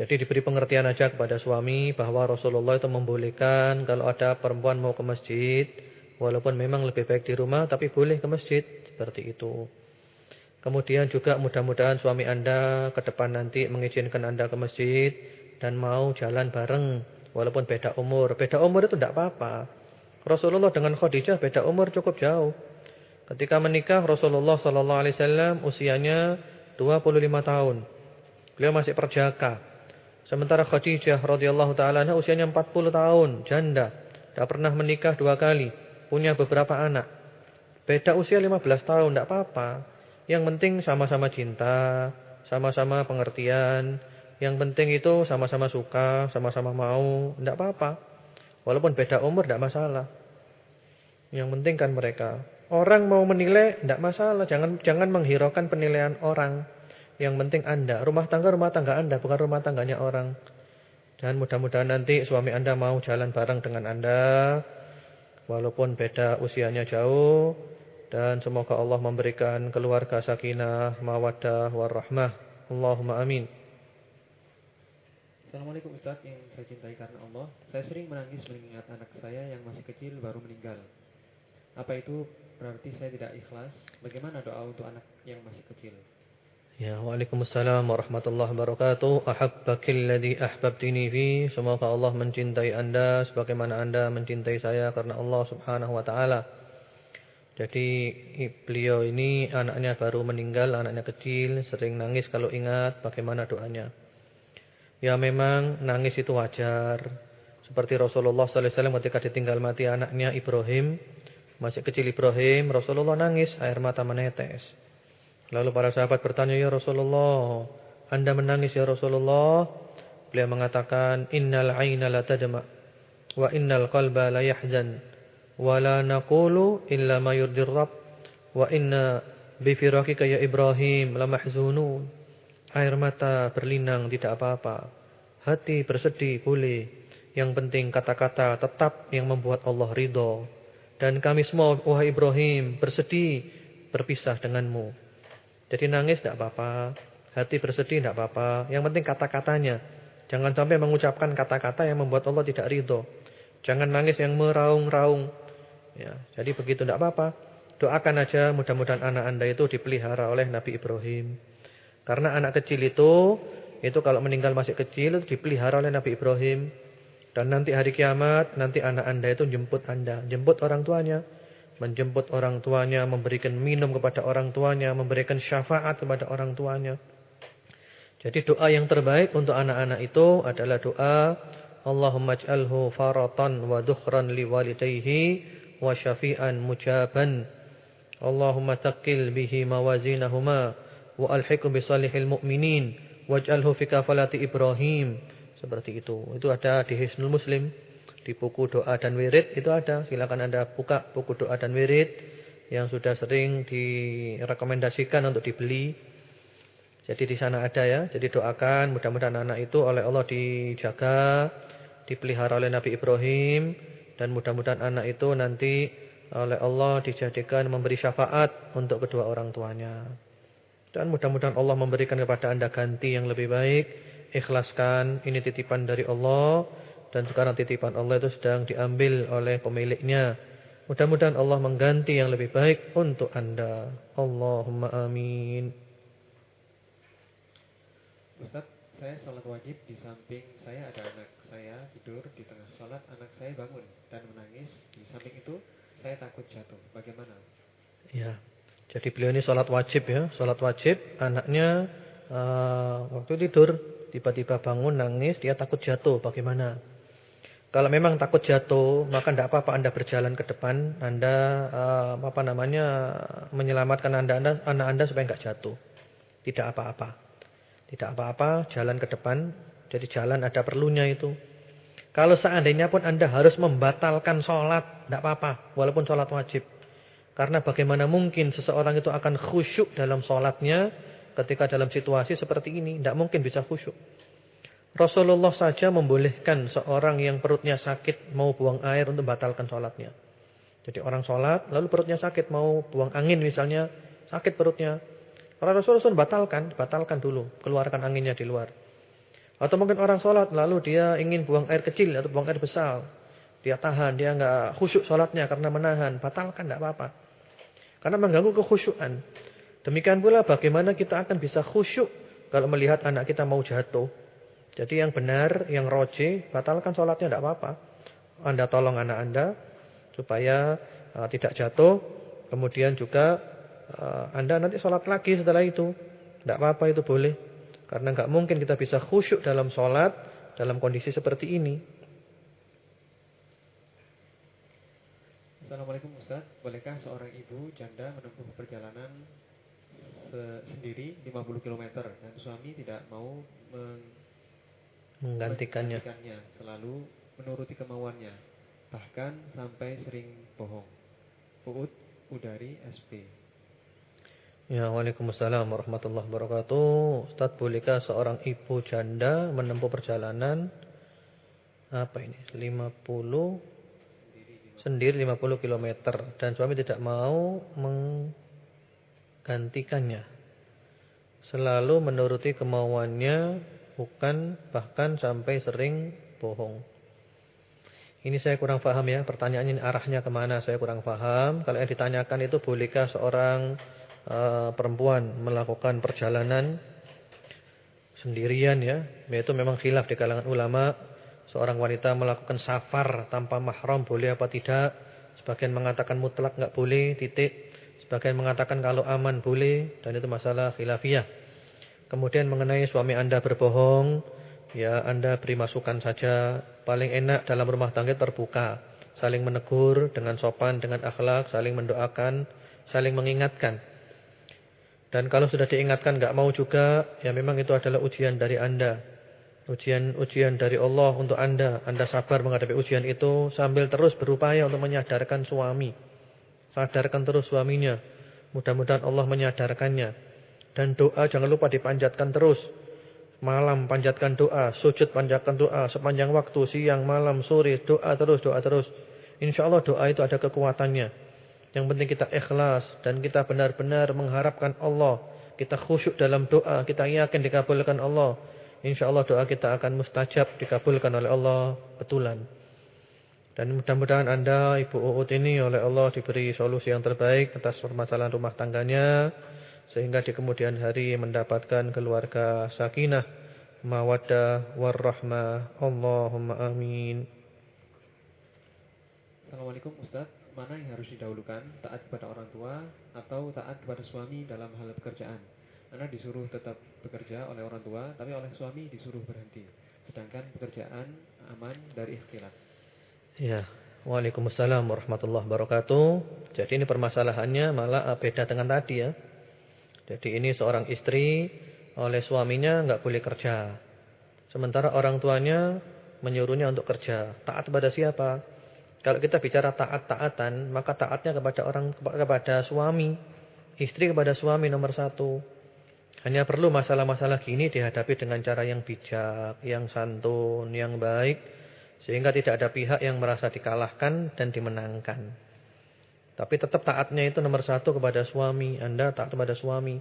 Speaker 1: Jadi diberi pengertian aja kepada suami bahwa Rasulullah itu membolehkan kalau ada perempuan mau ke masjid, walaupun memang lebih baik di rumah, tapi boleh ke masjid, seperti itu. Kemudian juga mudah-mudahan suami Anda ke depan nanti mengizinkan Anda ke masjid dan mau jalan bareng, walaupun beda umur. Beda umur itu tidak apa-apa. Rasulullah dengan Khadijah beda umur cukup jauh. Ketika menikah Rasulullah sallallahu alaihi wasallam usianya 25 tahun. Beliau masih perjaka. Sementara Khadijah radhiyallahu taala anha usianya 40 tahun, janda, tidak pernah menikah 2 kali, punya beberapa anak. Beda usia 15 tahun, tidak apa-apa. Yang penting sama-sama cinta, sama-sama pengertian. Yang penting itu sama-sama suka, sama-sama mau, tidak apa-apa. Walaupun beda umur tidak masalah. Yang penting kan mereka. Orang mau menilai tidak masalah, jangan menghiraukan penilaian orang. Yang penting Anda, rumah tangga Anda, bukan rumah tangganya orang. Dan mudah-mudahan nanti suami Anda mau jalan bareng dengan Anda, walaupun beda usianya jauh. Dan semoga Allah memberikan keluarga sakinah, mawaddah, warahmah. Allahumma amin.
Speaker 2: Assalamualaikum Ustaz yang saya cintai karena Allah. Saya sering menangis mengingat anak saya yang masih kecil baru meninggal. Apa itu berarti saya tidak ikhlas? Bagaimana doa untuk anak yang masih kecil?
Speaker 1: Ya, waalaikumsalam warahmatullahi wabarakatuh. Ahabbakilladzi ahbabtini fi. Semoga Allah mencintai Anda sebagaimana Anda mencintai saya karena Allah Subhanahu wa taala. Jadi beliau ini anaknya baru meninggal, anaknya kecil, sering nangis kalau ingat bagaimana doanya. Ya memang nangis itu wajar. Seperti Rasulullah sallallahu alaihi wasallam ketika ditinggal mati anaknya Ibrahim, masih kecil Ibrahim, Rasulullah nangis, air mata menetes. Lalu para sahabat bertanya, "Ya Rasulullah, Anda menangis ya Rasulullah?" Beliau mengatakan, "Innal 'aina la tadma wa innal qalba la yahzan. Wala naqulu illa ma yurdir Rabb wa inna bi firaqika ya Ibrahim lamahzunun." Air mata berlinang tidak apa-apa. Hati bersedih boleh. Yang penting kata-kata tetap yang membuat Allah ridho. Dan kami semua wahai Ibrahim bersedih berpisah denganmu. Jadi nangis tidak apa-apa, hati bersedih tidak apa-apa. Yang penting kata-katanya. Jangan sampai mengucapkan kata-kata yang membuat Allah tidak ridho. Jangan nangis yang meraung-raung. Ya, jadi begitu tidak apa-apa. Doakan aja mudah-mudahan anak Anda itu dipelihara oleh Nabi Ibrahim. Karena anak kecil itu kalau meninggal masih kecil itu dipelihara oleh Nabi Ibrahim. Dan nanti hari kiamat nanti anak Anda itu jemput Anda, jemput orang tuanya, menjemput orang tuanya, memberikan minum kepada orang tuanya, memberikan syafaat kepada orang tuanya. Jadi doa yang terbaik untuk anak-anak itu adalah doa Allahumma ij'alhu faratan wa dhukhran liwalidayhi wa syafi'an mujaban. Allahumma taqil bihi mawazinahuma wa alhiqhu bisalihil mu'minin waj'alhu fi kafalati Ibrahim. Seperti itu. Itu ada di Hisnul Muslim, di buku doa dan wirid itu ada. Silakan Anda buka buku doa dan wirid yang sudah sering direkomendasikan untuk dibeli. Jadi di sana ada ya. Jadi doakan mudah-mudahan anak itu oleh Allah dijaga, dipelihara oleh Nabi Ibrahim, dan mudah-mudahan anak itu nanti oleh Allah dijadikan memberi syafaat untuk kedua orang tuanya. Dan mudah-mudahan Allah memberikan kepada Anda ganti yang lebih baik. Ikhlaskan, ini titipan dari Allah, dan sekarang titipan Allah itu sedang diambil oleh pemiliknya. Mudah-mudahan Allah mengganti yang lebih baik untuk Anda. Allahumma amin.
Speaker 2: Ustaz, saya sholat wajib, di samping saya ada anak saya tidur, di tengah sholat anak saya bangun dan menangis. Di samping itu saya takut jatuh. Bagaimana?
Speaker 1: Ya, jadi beliau ini sholat wajib ya, sholat wajib. Anaknya waktu tidur tiba-tiba bangun nangis, dia takut jatuh. Bagaimana? Kalau memang takut jatuh, maka tidak apa-apa Anda berjalan ke depan, Anda menyelamatkan anak Anda supaya enggak jatuh. Tidak apa-apa. Tidak apa-apa, jalan ke depan. Jadi jalan ada perlunya itu. Kalau seandainya pun Anda harus membatalkan sholat, tidak apa-apa, walaupun sholat wajib. Karena bagaimana mungkin seseorang itu akan khusyuk dalam sholatnya ketika dalam situasi seperti ini. Tidak mungkin bisa khusyuk. Rasulullah saja membolehkan seorang yang perutnya sakit mau buang air untuk membatalkan sholatnya. Jadi orang sholat, lalu perutnya sakit, mau buang angin misalnya, sakit perutnya. Para Rasul batalkan dulu, keluarkan anginnya di luar. Atau mungkin orang sholat lalu dia ingin buang air kecil atau buang air besar, dia tahan, dia enggak khusyuk sholatnya karena menahan, batalkan tidak apa-apa. Karena mengganggu kekhusyukan. Demikian pula bagaimana kita akan bisa khusyuk kalau melihat anak kita mau jatuh. Jadi yang benar, yang roji, batalkan sholatnya tidak apa-apa. Anda tolong anak Anda supaya tidak jatuh. Kemudian juga Anda nanti sholat lagi setelah itu. Tidak apa-apa, itu boleh. Karena nggak mungkin kita bisa khusyuk dalam sholat dalam kondisi seperti ini.
Speaker 2: Assalamualaikum Ustaz, bolehkah seorang ibu janda menempuh perjalanan sendiri 50 km dan suami tidak mau menggantikannya, selalu menuruti kemauannya, bahkan sampai sering bohong? Uut Udari SP.
Speaker 1: Ya, waalaikumsalam warahmatullahi wabarakatuh. Ustaz, bolehkah seorang ibu janda menempuh perjalanan apa ini? 50 sendiri 50 kilometer dan suami tidak mau menggantikannya. Selalu menuruti kemauannya, bukan bahkan sampai sering bohong. Ini saya kurang paham ya, pertanyaannya ini arahnya kemana saya kurang paham. Kalau yang ditanyakan itu bolehkah seorang perempuan melakukan perjalanan sendirian ya. Itu memang khilaf di kalangan ulama. Seorang wanita melakukan safar tanpa mahram boleh apa tidak. Sebagian mengatakan mutlak enggak boleh, titik. Sebagian mengatakan kalau aman boleh. Dan itu masalah khilafiyah. Kemudian mengenai suami Anda berbohong, ya Anda beri masukan saja. Paling enak dalam rumah tangga terbuka, saling menegur dengan sopan, dengan akhlak, saling mendoakan, saling mengingatkan. Dan kalau sudah diingatkan enggak mau juga, ya memang itu adalah ujian dari Anda. Ujian dari Allah untuk Anda. Anda sabar menghadapi ujian itu sambil terus berupaya untuk menyadarkan suami. Sadarkan terus suaminya. Mudah-mudahan Allah menyadarkannya. Dan doa jangan lupa dipanjatkan terus. Malam panjatkan doa, sujud panjatkan doa, sepanjang waktu, siang, malam, sore, doa terus. InsyaAllah doa itu ada kekuatannya. Yang penting kita ikhlas dan kita benar-benar mengharapkan Allah. Kita khusyuk dalam doa, kita yakin dikabulkan Allah. InsyaAllah doa kita akan mustajab, dikabulkan oleh Allah betulan. Dan mudah-mudahan Anda, Ibu Uut ini oleh Allah diberi solusi yang terbaik atas permasalahan rumah tangganya. Sehingga di kemudian hari mendapatkan keluarga sakinah, mawaddah, warahmah. Allahumma amin.
Speaker 2: Assalamualaikum Ustaz, mana yang harus didahulukan, taat kepada orang tua atau taat kepada suami dalam hal pekerjaan? Anak disuruh tetap bekerja oleh orang tua, tapi oleh suami disuruh berhenti. Sedangkan pekerjaan aman dari ikhtilat.
Speaker 1: Ya, waalaikumsalam warahmatullahi wabarakatuh. Jadi ini permasalahannya malah beda dengan tadi ya. Jadi ini seorang istri oleh suaminya enggak boleh kerja. Sementara orang tuanya menyuruhnya untuk kerja. Taat kepada siapa? Kalau kita bicara taat-taatan, maka taatnya kepada suami. Istri kepada suami nomor satu. Hanya perlu masalah-masalah gini dihadapi dengan cara yang bijak, yang santun, yang baik. Sehingga tidak ada pihak yang merasa dikalahkan dan dimenangkan. Tapi tetap taatnya itu nomor satu kepada suami. Anda taat kepada suami.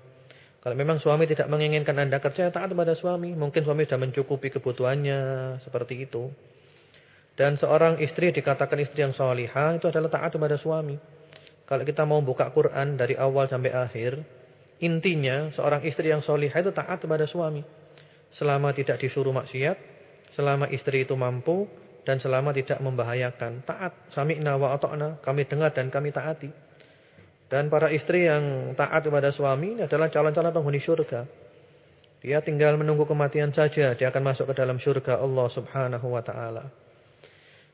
Speaker 1: Kalau memang suami tidak menginginkan Anda kerja, taat kepada suami. Mungkin suami sudah mencukupi kebutuhannya. Seperti itu. Dan seorang istri dikatakan istri yang salihah itu adalah taat kepada suami. Kalau kita mau buka Quran dari awal sampai akhir, intinya seorang istri yang salihah itu taat kepada suami. Selama tidak disuruh maksiat, selama istri itu mampu, dan selama tidak membahayakan. Taat, sami'na wa ata'na, kami dengar dan kami taati. Dan para istri yang taat kepada suami ini adalah calon-calon penghuni syurga. Dia tinggal menunggu kematian saja, dia akan masuk ke dalam syurga Allah Subhanahu wa ta'ala.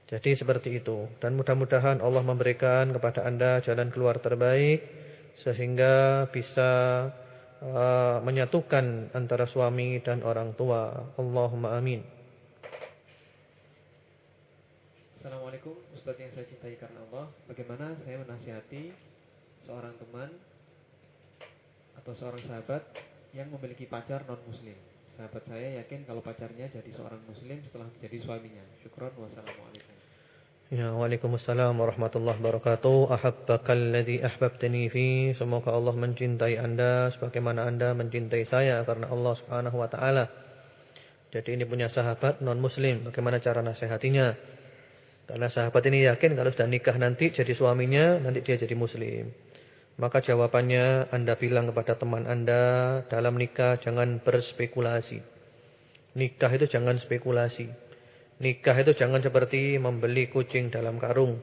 Speaker 1: Jadi seperti itu. Dan mudah-mudahan Allah memberikan kepada Anda jalan keluar terbaik, sehingga bisa menyatukan antara suami dan orang tua. Allahumma amin.
Speaker 2: Assalamualaikum Ustaz yang saya cintai karena Allah. Bagaimana saya menasihati seorang teman atau seorang sahabat yang memiliki pacar non-muslim? Sahabat saya yakin kalau pacarnya jadi seorang muslim setelah menjadi suaminya. Syukron, wassalamualaikum.
Speaker 1: Ya, waalaikumsalam warahmatullahi wabarakatuh. Ahabbakalladzi ahbabtani fi. Semoga Allah mencintai Anda sebagaimana Anda mencintai saya karena Allah Subhanahu wa taala. Jadi ini punya sahabat non-muslim, bagaimana cara nasihatinya? Karena sahabat ini yakin kalau sudah nikah nanti jadi suaminya, nanti dia jadi muslim. Maka jawabannya Anda bilang kepada teman Anda, dalam nikah jangan berspekulasi. Nikah itu jangan spekulasi. Nikah itu jangan seperti membeli kucing dalam karung.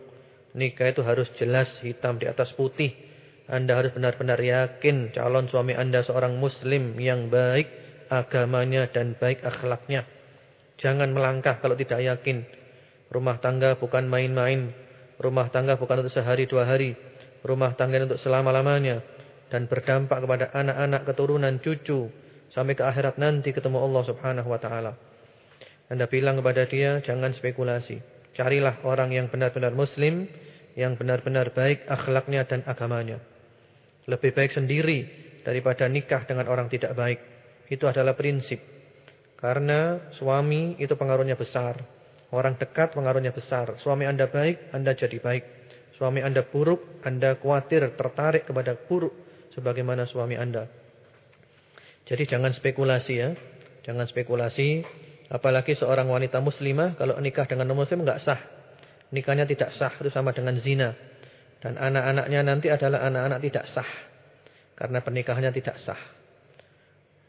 Speaker 1: Nikah itu harus jelas hitam di atas putih. Anda harus benar-benar yakin calon suami Anda seorang muslim yang baik agamanya dan baik akhlaknya. Jangan melangkah kalau tidak yakin. Rumah tangga bukan main-main. Rumah tangga bukan untuk sehari dua hari. Rumah tangga untuk selama-lamanya. Dan berdampak kepada anak-anak, keturunan, cucu. Sampai ke akhirat nanti ketemu Allah Subhanahu wa ta'ala. Anda bilang kepada dia, jangan spekulasi. Carilah orang yang benar-benar muslim. Yang benar-benar baik akhlaknya dan agamanya. Lebih baik sendiri daripada nikah dengan orang tidak baik. Itu adalah prinsip. Karena suami itu pengaruhnya besar. Orang dekat pengaruhnya besar. Suami Anda baik, Anda jadi baik. Suami Anda buruk, Anda khawatir tertarik kepada buruk sebagaimana suami Anda. Jadi jangan spekulasi ya. Jangan spekulasi. Apalagi seorang wanita muslimah kalau nikah dengan non-muslim enggak sah. Nikahnya tidak sah, itu sama dengan zina. Dan anak-anaknya nanti adalah anak-anak tidak sah. Karena pernikahannya tidak sah.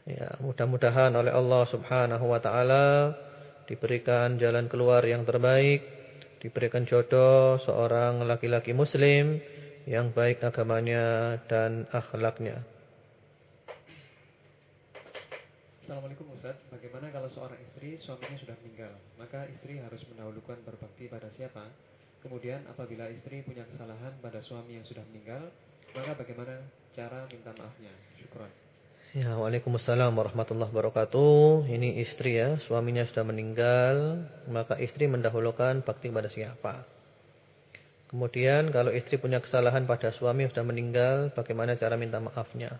Speaker 1: Ya, mudah-mudahan oleh Allah Subhanahu wa taala diberikan jalan keluar yang terbaik, diberikan jodoh seorang laki-laki muslim yang baik agamanya dan akhlaknya.
Speaker 2: Assalamualaikum Ustaz, bagaimana kalau seorang istri suaminya sudah meninggal? Maka istri harus mendahulukan berbakti pada siapa? Kemudian apabila istri punya kesalahan pada suami yang sudah meninggal, maka bagaimana cara minta maafnya? Syukron.
Speaker 1: Ya, waalaikumsalam warahmatullahi wabarakatuh. Ini istri ya, suaminya sudah meninggal, maka istri mendahulukan bakti pada siapa? Kemudian kalau istri punya kesalahan pada suami yang sudah meninggal, bagaimana cara minta maafnya?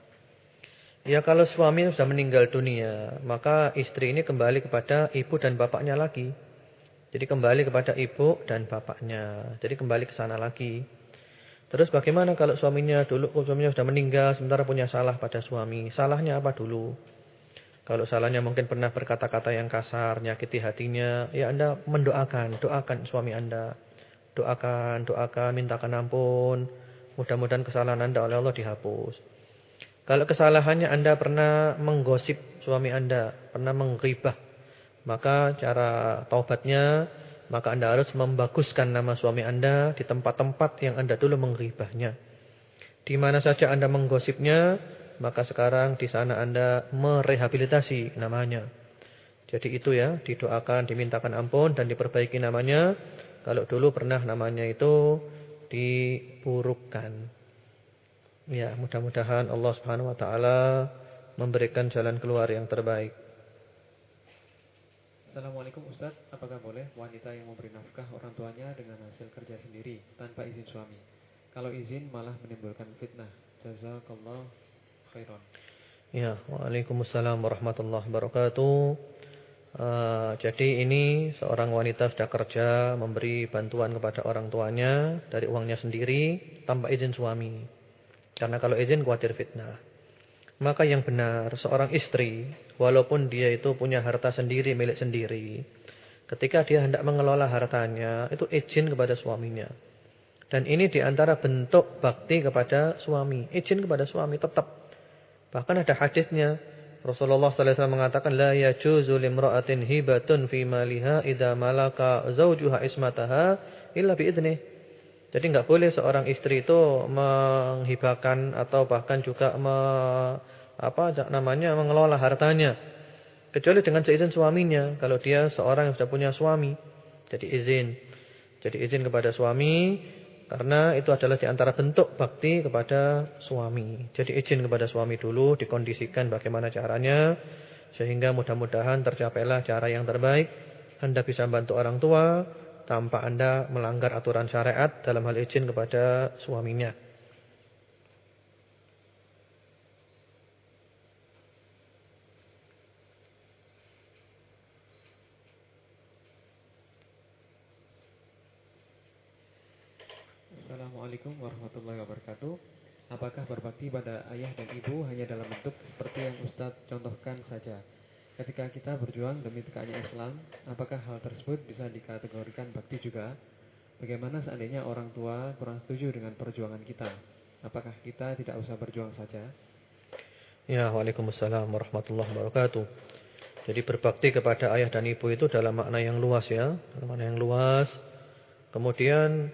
Speaker 1: Ya, kalau suami sudah meninggal dunia, maka istri ini kembali kepada ibu dan bapaknya lagi. Jadi kembali kepada ibu dan bapaknya. Jadi kembali ke sana lagi. Terus bagaimana kalau suaminya sudah meninggal sementara punya salah pada suami? Salahnya apa dulu? Kalau salahnya mungkin pernah berkata-kata yang kasar, nyakiti hatinya, ya Anda doakan suami Anda. Doakan, mintakan ampun. Mudah-mudahan kesalahan Anda oleh Allah dihapus. Kalau kesalahannya Anda pernah menggosip suami Anda, pernah menggibah, maka cara taubatnya, maka Anda harus membaguskan nama suami Anda di tempat-tempat yang Anda dulu menggibahnya. Di mana saja Anda menggosipnya, maka sekarang di sana Anda merehabilitasi namanya. Jadi itu ya, didoakan, dimintakan ampun dan diperbaiki namanya. Kalau dulu pernah namanya itu diburukkan. Ya, mudah-mudahan Allah Subhanahu wa taala memberikan jalan keluar yang terbaik.
Speaker 2: Assalamualaikum Ustaz, apakah boleh wanita yang memberi nafkah orang tuanya dengan hasil kerja sendiri tanpa izin suami? Kalau izin malah menimbulkan fitnah. Jazakallah khairan.
Speaker 1: Ya, waalaikumsalam warahmatullahi wabarakatuh. Jadi ini seorang wanita sudah kerja memberi bantuan kepada orang tuanya dari uangnya sendiri tanpa izin suami. Karena kalau izin khawatir fitnah. Maka yang benar seorang istri walaupun dia itu punya harta sendiri, milik sendiri, ketika dia hendak mengelola hartanya itu izin kepada suaminya. Dan ini diantara bentuk bakti kepada suami. Izin kepada suami tetap. Bahkan ada hadisnya. Rasulullah sallallahu alaihi wasallam mengatakan la yajuzu limra'atin hibatun fi maliha idza malaka zawjuha ismataha illa bi idnih. Jadi enggak boleh seorang istri itu menghibahkan atau bahkan juga mengelola hartanya kecuali dengan seizin suaminya. Kalau dia seorang yang sudah punya suami, jadi izin kepada suami karena itu adalah di antara bentuk bakti kepada suami. Jadi izin kepada suami dulu, dikondisikan bagaimana caranya sehingga mudah-mudahan tercapailah cara yang terbaik. Anda bisa bantu orang tua tanpa Anda melanggar aturan syariat dalam hal izin kepada suaminya.
Speaker 2: Assalamualaikum warahmatullahi wabarakatuh. Apakah berbakti pada ayah dan ibu hanya dalam bentuk seperti yang Ustadz contohkan saja? Ketika kita berjuang demi tegaknya Islam, apakah hal tersebut bisa dikategorikan bakti juga? Bagaimana seandainya orang tua kurang setuju dengan perjuangan kita? Apakah kita tidak usah berjuang saja?
Speaker 1: Ya, waalaikumsalam warahmatullahi wabarakatuh. Jadi berbakti kepada ayah dan ibu itu dalam makna yang luas ya, dalam makna yang luas. Kemudian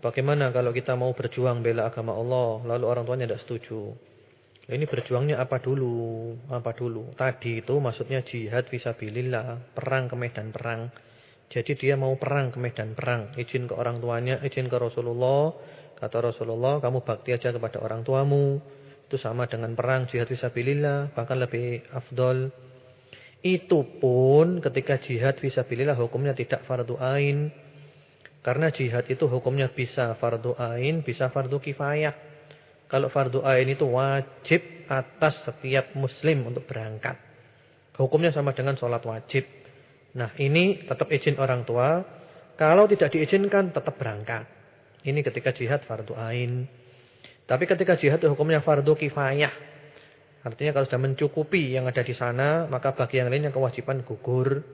Speaker 1: bagaimana kalau kita mau berjuang bela agama Allah, lalu orang tuanya tidak setuju? Ini berjuangnya apa dulu? Tadi itu maksudnya jihad fisabilillah, perang ke medan perang. Jadi dia mau perang ke medan perang, izin ke orang tuanya, izin ke Rasulullah. Kata Rasulullah, kamu bakti aja kepada orang tuamu. Itu sama dengan perang jihad fisabilillah, bahkan lebih afdol. Itu pun ketika jihad fisabilillah hukumnya tidak fardu ain. Karena jihad itu hukumnya bisa fardu ain, bisa fardu kifayah. Kalau fardu ain itu wajib atas setiap muslim untuk berangkat. Hukumnya sama dengan sholat wajib. Nah, ini tetap izin orang tua. Kalau tidak diizinkan tetap berangkat. Ini ketika jihad fardu ain. Tapi ketika jihad itu hukumnya fardu kifayah. Artinya kalau sudah mencukupi yang ada di sana, maka bagi yang lainnya kewajiban gugur.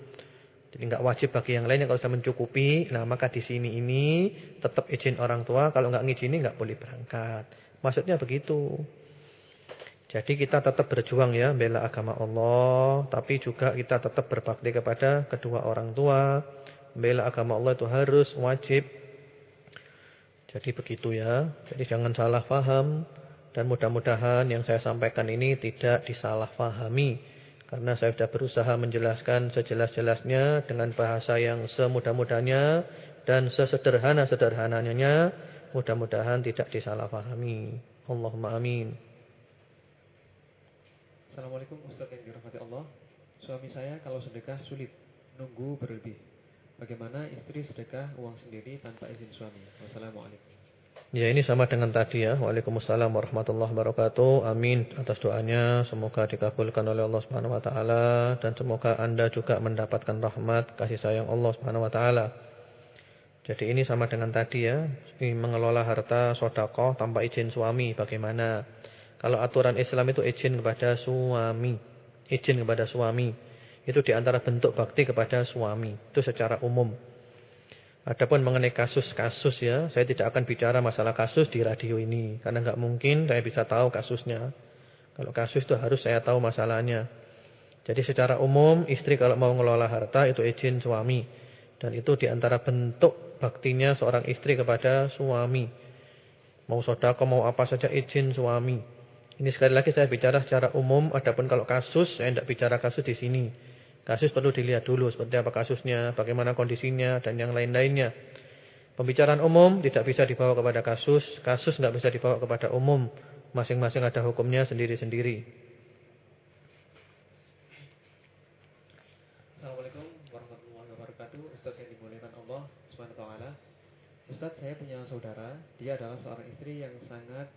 Speaker 1: Jadi enggak wajib bagi yang lainnya kalau sudah mencukupi. Nah, maka di sini ini tetap izin orang tua. Kalau enggak ngizini enggak boleh berangkat. Maksudnya begitu. Jadi kita tetap berjuang ya, bela agama Allah. Tapi juga kita tetap berbakti kepada kedua orang tua. Bela agama Allah itu harus, wajib. Jadi begitu ya. Jadi jangan salah paham. Dan mudah-mudahan yang saya sampaikan ini tidak disalahpahami. Karena saya sudah berusaha menjelaskan sejelas-jelasnya dengan bahasa yang semudah-mudahnya dan sesederhana-sederhananya. Mudah-mudahan tidak disalahpahami. Allahumma amin.
Speaker 2: Assalamualaikum Ustaz yang dirahmati Allah. Suami saya kalau sedekah sulit, nunggu berlebih. Bagaimana istri sedekah uang sendiri tanpa izin suami? Wassalamualaikum.
Speaker 1: Ya, ini sama dengan tadi ya. Waalaikumsalam warahmatullahi wabarakatuh. Amin atas doanya. Semoga dikabulkan oleh Allah Subhanahu wa taala dan semoga Anda juga mendapatkan rahmat kasih sayang Allah Subhanahu wa taala. Jadi ini sama dengan tadi ya. Mengelola harta sedekah tanpa izin suami bagaimana? Kalau aturan Islam itu izin kepada suami. Izin kepada suami. Itu diantara bentuk bakti kepada suami. Itu secara umum. Adapun mengenai kasus-kasus ya, saya tidak akan bicara masalah kasus di radio ini. Karena nggak mungkin saya bisa tahu kasusnya. Kalau kasus itu harus saya tahu masalahnya. Jadi secara umum, istri kalau mau mengelola harta itu izin suami. Dan itu diantara bentuk baktinya seorang istri kepada suami. Mau sedekah, mau apa saja izin suami. Ini sekali lagi saya bicara secara umum. Adapun kalau kasus, saya tidak bicara kasus di sini. Kasus perlu dilihat dulu seperti apa kasusnya, bagaimana kondisinya, dan yang lain-lainnya. Pembicaraan umum tidak bisa dibawa kepada kasus. Kasus tidak bisa dibawa kepada umum. Masing-masing ada hukumnya sendiri-sendiri.
Speaker 2: Assalamualaikum warahmatullahi wabarakatuh. Ustaz yang dimuliakan Allah Subhanahu wa taala. Ustaz, saya punya saudara. Dia adalah seorang istri yang sangat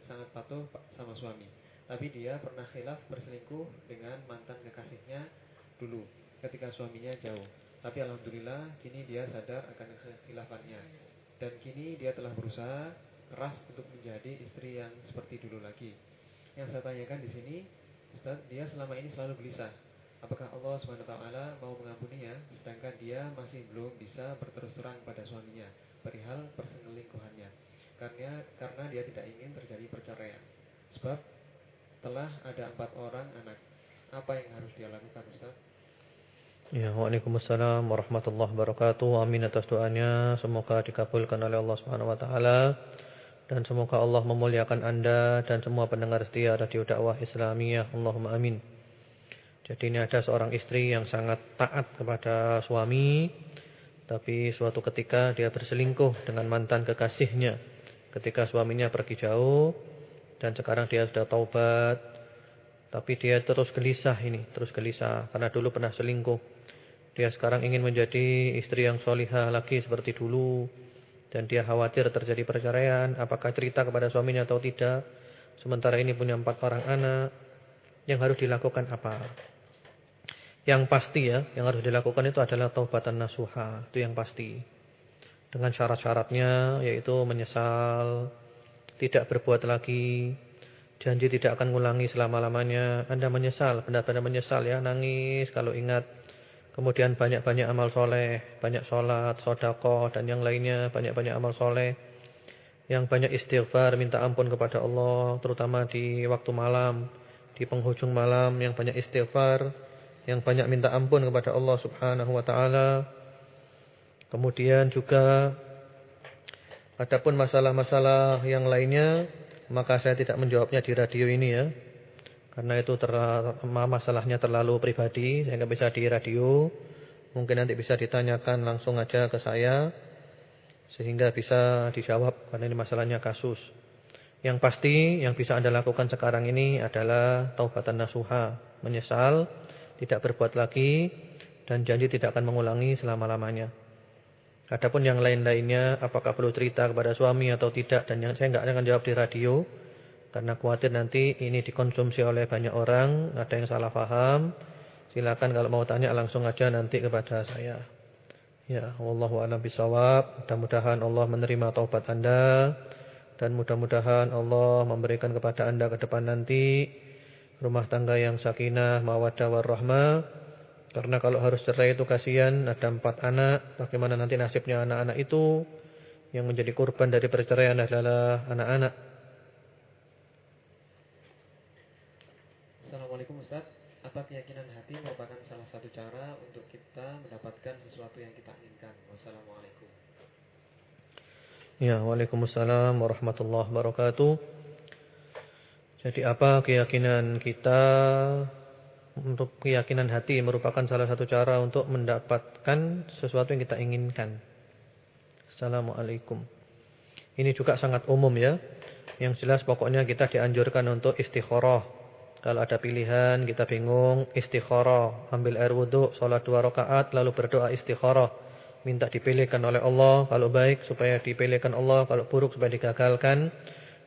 Speaker 2: sangat patuh sama suami. Tapi dia pernah khilaf berselingkuh dengan mantan kekasihnya dulu ketika suaminya jauh. Tapi alhamdulillah kini dia sadar akan kekhilafannya. Dan kini dia telah berusaha keras untuk menjadi istri yang seperti dulu lagi. Yang saya tanyakan di sini, Ustaz, dia selama ini selalu gelisah. Apakah Allah SWT mau mengampuninya sedangkan dia masih belum bisa berterus terang pada suaminya perihal perselingkuhannya? Karena dia tidak ingin terjadi perceraian. Sebab telah ada 4 orang anak. Apa yang harus dia lakukan, Ustaz?
Speaker 1: Ya, waalaikumsalam warahmatullahi wabarakatuh. Amin atas doanya. Semoga dikabulkan oleh Allah Subhanahu wa taala dan semoga Allah memuliakan Anda dan semua pendengar setia Radio Dakwah Islamiyah. Allahumma amin. Jadi ini ada seorang istri yang sangat taat kepada suami, tapi suatu ketika dia berselingkuh dengan mantan kekasihnya. Ketika suaminya pergi jauh dan sekarang dia sudah taubat, tapi dia terus gelisah karena dulu pernah selingkuh. Dia sekarang ingin menjadi istri yang solihah lagi seperti dulu dan dia khawatir terjadi perceraian. Apakah cerita kepada suaminya atau tidak? Sementara ini punya 4 orang anak. Yang harus dilakukan apa? Yang pasti ya, yang harus dilakukan itu adalah taubatan nasuha. Itu yang pasti. Dengan syarat-syaratnya yaitu menyesal, tidak berbuat lagi, janji tidak akan mengulangi selama-lamanya. Anda menyesal, benar-benar menyesal ya, nangis kalau ingat. Kemudian banyak-banyak amal soleh, banyak sholat, sedekah dan yang lainnya, banyak-banyak amal soleh. Yang banyak istighfar, minta ampun kepada Allah, terutama di waktu malam, di penghujung malam, yang banyak istighfar, yang banyak minta ampun kepada Allah Subhanahu wa taala. Kemudian juga adapun masalah-masalah yang lainnya, maka saya tidak menjawabnya di radio ini ya. Karena itu masalahnya terlalu pribadi, saya nggak bisa di radio. Mungkin nanti bisa ditanyakan langsung aja ke saya sehingga bisa dijawab karena ini masalahnya kasus. Yang pasti yang bisa Anda lakukan sekarang ini adalah taubatan nasuha, menyesal, tidak berbuat lagi dan janji tidak akan mengulangi selama-lamanya. Adapun yang lain-lainnya, apakah perlu cerita kepada suami atau tidak, dan yang saya nggak akan jawab di radio, karena khawatir nanti ini dikonsumsi oleh banyak orang, ada yang salah paham. Silakan kalau mau tanya langsung aja nanti kepada saya. Ya, wallahu a'lam bishawab. Mudah-mudahan Allah menerima taubat Anda, dan mudah-mudahan Allah memberikan kepada Anda ke depan nanti rumah tangga yang sakinah, mawaddah warahmah. Karena kalau harus cerai itu kasihan, ada 4 anak, bagaimana nanti nasibnya anak-anak itu? Yang menjadi korban dari perceraian adalah anak-anak.
Speaker 2: Assalamualaikum Ustaz. Apa keyakinan hati merupakan salah satu cara untuk kita mendapatkan sesuatu yang kita inginkan? Wassalamualaikum.
Speaker 1: Ya, waalaikumsalam warahmatullahi wabarakatuh. Jadi apa keyakinan kita? Untuk keyakinan hati merupakan salah satu cara untuk mendapatkan sesuatu yang kita inginkan. Assalamualaikum. Ini juga sangat umum ya. Yang jelas pokoknya kita dianjurkan untuk istikharah. Kalau ada pilihan kita bingung, istikharah, ambil air wudhu, sholat 2 rakaat, lalu berdoa istikharah, minta dipilihkan oleh Allah. Kalau baik supaya dipilihkan Allah, kalau buruk supaya digagalkan,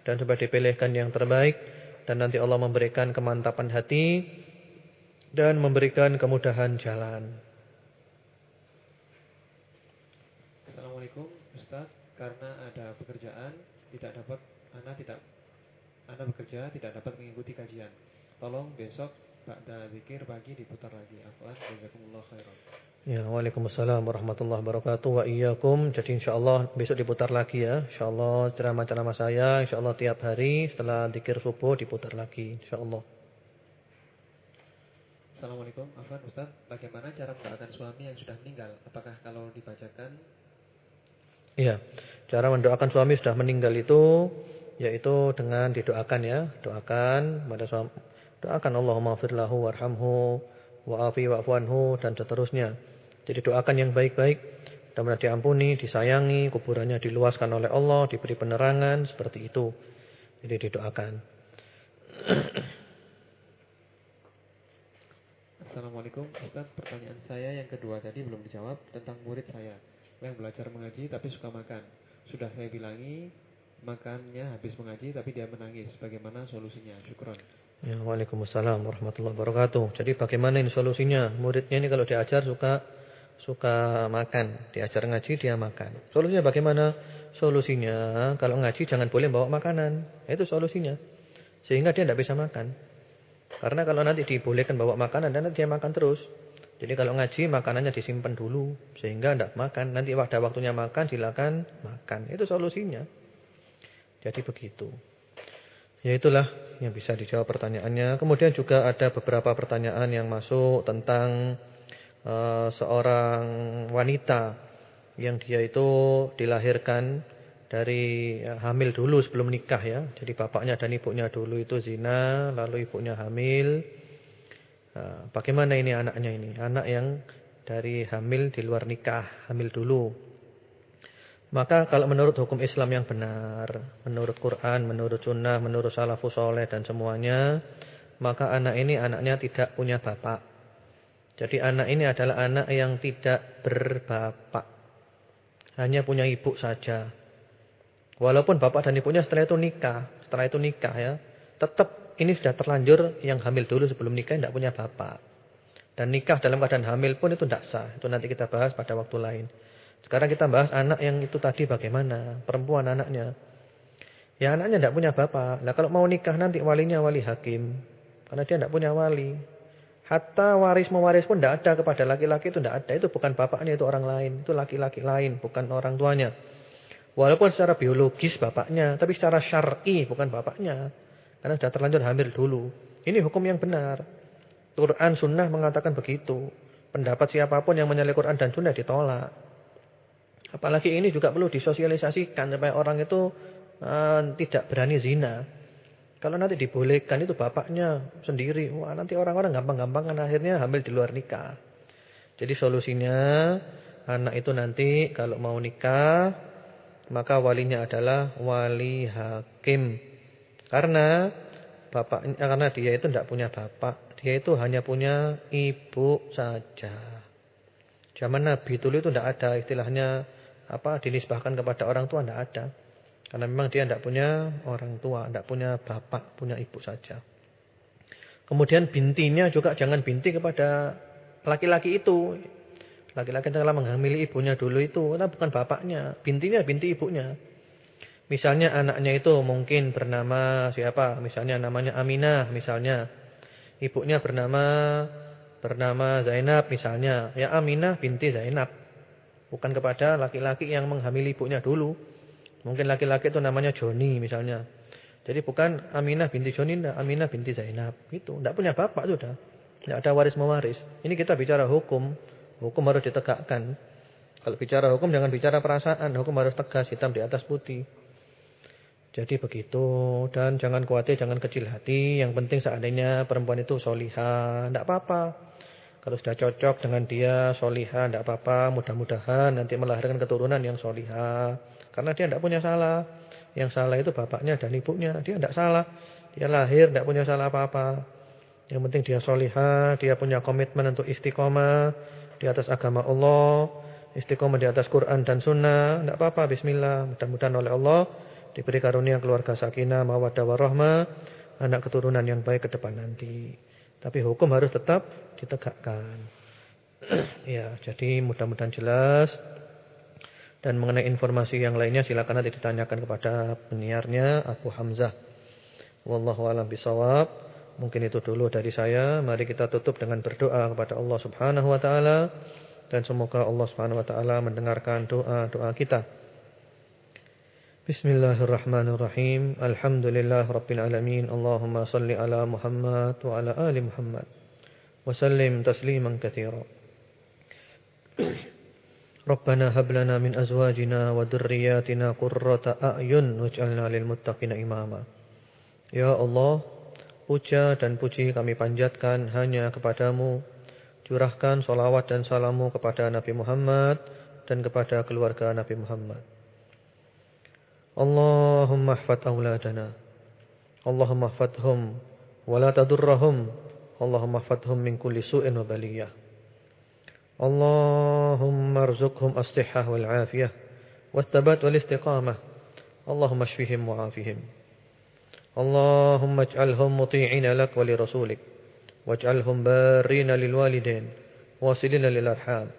Speaker 1: dan supaya dipilihkan yang terbaik. Dan nanti Allah memberikan kemantapan hati dan memberikan kemudahan jalan.
Speaker 2: Assalamualaikum Ustaz, karena ada pekerjaan Anda bekerja tidak dapat mengikuti kajian. Tolong besok ba'da zikir pagi diputar lagi. Afwan, jazakumullah khairan.
Speaker 1: Ya, waalaikumsalam warahmatullahi wabarakatuh wa iyyakum. Jadi insyaallah besok diputar lagi ya. Insyaallah ceramah-ceramah saya insyaallah tiap hari setelah zikir subuh diputar lagi insyaallah.
Speaker 2: Assalamualaikum, afwan Ustaz, bagaimana cara mendoakan suami yang sudah meninggal? Apakah kalau dibacakan?
Speaker 1: Iya, cara mendoakan suami sudah meninggal itu yaitu dengan didoakan ya, doakan pada suami, doakan Allahumma ighfir lahu warhamhu wa'afi wa'fu anhu dan seterusnya. Jadi doakan yang baik-baik, mudah-mudahan diampuni, disayangi, kuburannya diluaskan oleh Allah, diberi penerangan seperti itu. Jadi didoakan.
Speaker 2: Assalamualaikum Ustaz, pertanyaan saya yang kedua tadi belum dijawab tentang murid saya yang belajar mengaji tapi suka makan. Sudah saya bilangi makannya habis mengaji tapi dia menangis. Bagaimana solusinya? Syukron.
Speaker 1: Ya, waalaikumsalam warahmatullahi wabarakatuh. Jadi bagaimana ini solusinya? Muridnya ini kalau diajar suka makan, diajar ngaji dia makan. Solusinya bagaimana? Solusinya kalau ngaji jangan boleh bawa makanan. Itu solusinya. Sehingga dia tidak bisa makan. Karena kalau nanti dibolehkan bawa makanan, dan nanti dia makan terus. Jadi kalau ngaji makanannya disimpan dulu sehingga tidak makan. Nanti pada waktunya makan silakan makan. Itu solusinya. Jadi begitu. Ya itulah yang bisa dijawab pertanyaannya. Kemudian juga ada beberapa pertanyaan yang masuk tentang seorang wanita yang dia itu dilahirkan dari hamil dulu sebelum nikah ya. Jadi bapaknya dan ibunya dulu itu zina, lalu ibunya hamil. Nah, bagaimana ini anaknya ini? Anak yang dari hamil di luar nikah, hamil dulu. Maka kalau menurut hukum Islam yang benar, menurut Quran, menurut sunnah, menurut salafus saleh dan semuanya, maka anak ini anaknya tidak punya bapak. Jadi anak ini adalah anak yang tidak berbapak. Hanya punya ibu saja. Walaupun bapak dan ibunya setelah itu nikah ya, tetap ini sudah terlanjur yang hamil dulu sebelum nikah tidak punya bapak. Dan nikah dalam keadaan hamil pun itu tidak sah. Itu nanti kita bahas pada waktu lain. Sekarang kita bahas anak yang itu tadi bagaimana, perempuan anaknya. Ya anaknya tidak punya bapak. Nah kalau mau nikah nanti walinya wali hakim, karena dia tidak punya wali. Hatta waris mewaris pun tidak ada kepada laki-laki itu tidak ada. Itu bukan bapaknya, itu orang lain. Itu laki-laki lain, bukan orang tuanya. Walaupun secara biologis bapaknya, tapi secara syar'i bukan bapaknya. Karena sudah terlanjur hamil dulu. Ini hukum yang benar. Quran sunnah mengatakan begitu. Pendapat siapapun yang menyalahi Quran dan sunnah ditolak. Apalagi ini juga perlu disosialisasikan supaya orang itu tidak berani zina. Kalau nanti dibolehkan itu bapaknya sendiri, wah nanti orang-orang gampang-gampang kan akhirnya hamil di luar nikah. Jadi solusinya anak itu nanti kalau mau nikah maka walinya adalah wali hakim. Karena dia itu tidak punya bapak, dia itu hanya punya ibu saja. Zaman Nabi dulu itu tidak ada istilahnya dinisbahkan kepada orang tua, tidak ada. Karena memang dia tidak punya orang tua, tidak punya bapak, punya ibu saja. Kemudian bintinya juga jangan binti kepada laki-laki itu. Laki-laki yang telah menghamili ibunya dulu itu, nah bukan bapaknya. Bintinya binti ibunya. Misalnya anaknya itu mungkin bernama siapa? Misalnya namanya Aminah misalnya. Ibunya bernama Zainab misalnya. Ya Aminah binti Zainab. Bukan kepada laki-laki yang menghamili ibunya dulu. Mungkin laki-laki itu namanya Joni misalnya. Jadi bukan Aminah binti Joni, Aminah binti Zainab. Itu tidak punya bapak sudah. Tidak ada waris mewaris. Ini kita bicara hukum. Hukum harus ditegakkan. Kalau bicara hukum jangan bicara perasaan. Hukum harus tegas, hitam di atas putih. Jadi begitu. Dan jangan khawatir, jangan kecil hati. Yang penting seandainya perempuan itu solihah, tidak apa-apa. Kalau sudah cocok dengan dia solihah, tidak apa-apa. Mudah-mudahan nanti melahirkan keturunan yang solihah. Karena dia tidak punya salah. Yang salah itu bapaknya dan ibunya. Dia tidak salah. Dia lahir tidak punya salah apa-apa. Yang penting dia solihah. Dia punya komitmen untuk istiqomah di atas agama Allah. Istiqomah di atas Quran dan Sunnah. Tidak apa-apa, bismillah. Mudah-mudahan oleh Allah diberi karunia keluarga sakinah, mawaddah warahmah, anak keturunan yang baik ke depan nanti. Tapi hukum harus tetap ditegakkan. Ya, jadi mudah-mudahan jelas. Dan mengenai informasi yang lainnya silakan nanti ditanyakan kepada penyiarnya Abu Hamzah. Wallahu a'lam bishawab. Mungkin itu dulu dari saya. Mari kita tutup dengan berdoa kepada Allah Subhanahu wa taala dan semoga Allah Subhanahu wa taala mendengarkan doa-doa kita. Bismillahirrahmanirrahim. Alhamdulillahirabbil alamin. Allahumma shalli ala Muhammad wa ala ali Muhammad. Wa sallim tasliman katsiran. Rabbana hab lana min azwajina wa dhurriyyatina qurrata a'yun waj'alna lil muttaqina imama. Ya Allah, puja dan puji kami panjatkan hanya kepadamu. Curahkan salawat dan salamu kepada Nabi Muhammad dan kepada keluarga Nabi Muhammad. Allahumma ihfadz auladana. Allahumma ihfadhum wa la tadurrahum. Allahumma ihfadhum min kulli su'in wa baliyah. Allahumma arzuqhum as-sihhah wal 'afiyah wat-thabat wal istiqamah. Allahumma shfihim wa 'afihim. Allahumma ij'alhum muti'ina lak wa li rasulik waj'alhum barrina lil walidain wasilina lil arham.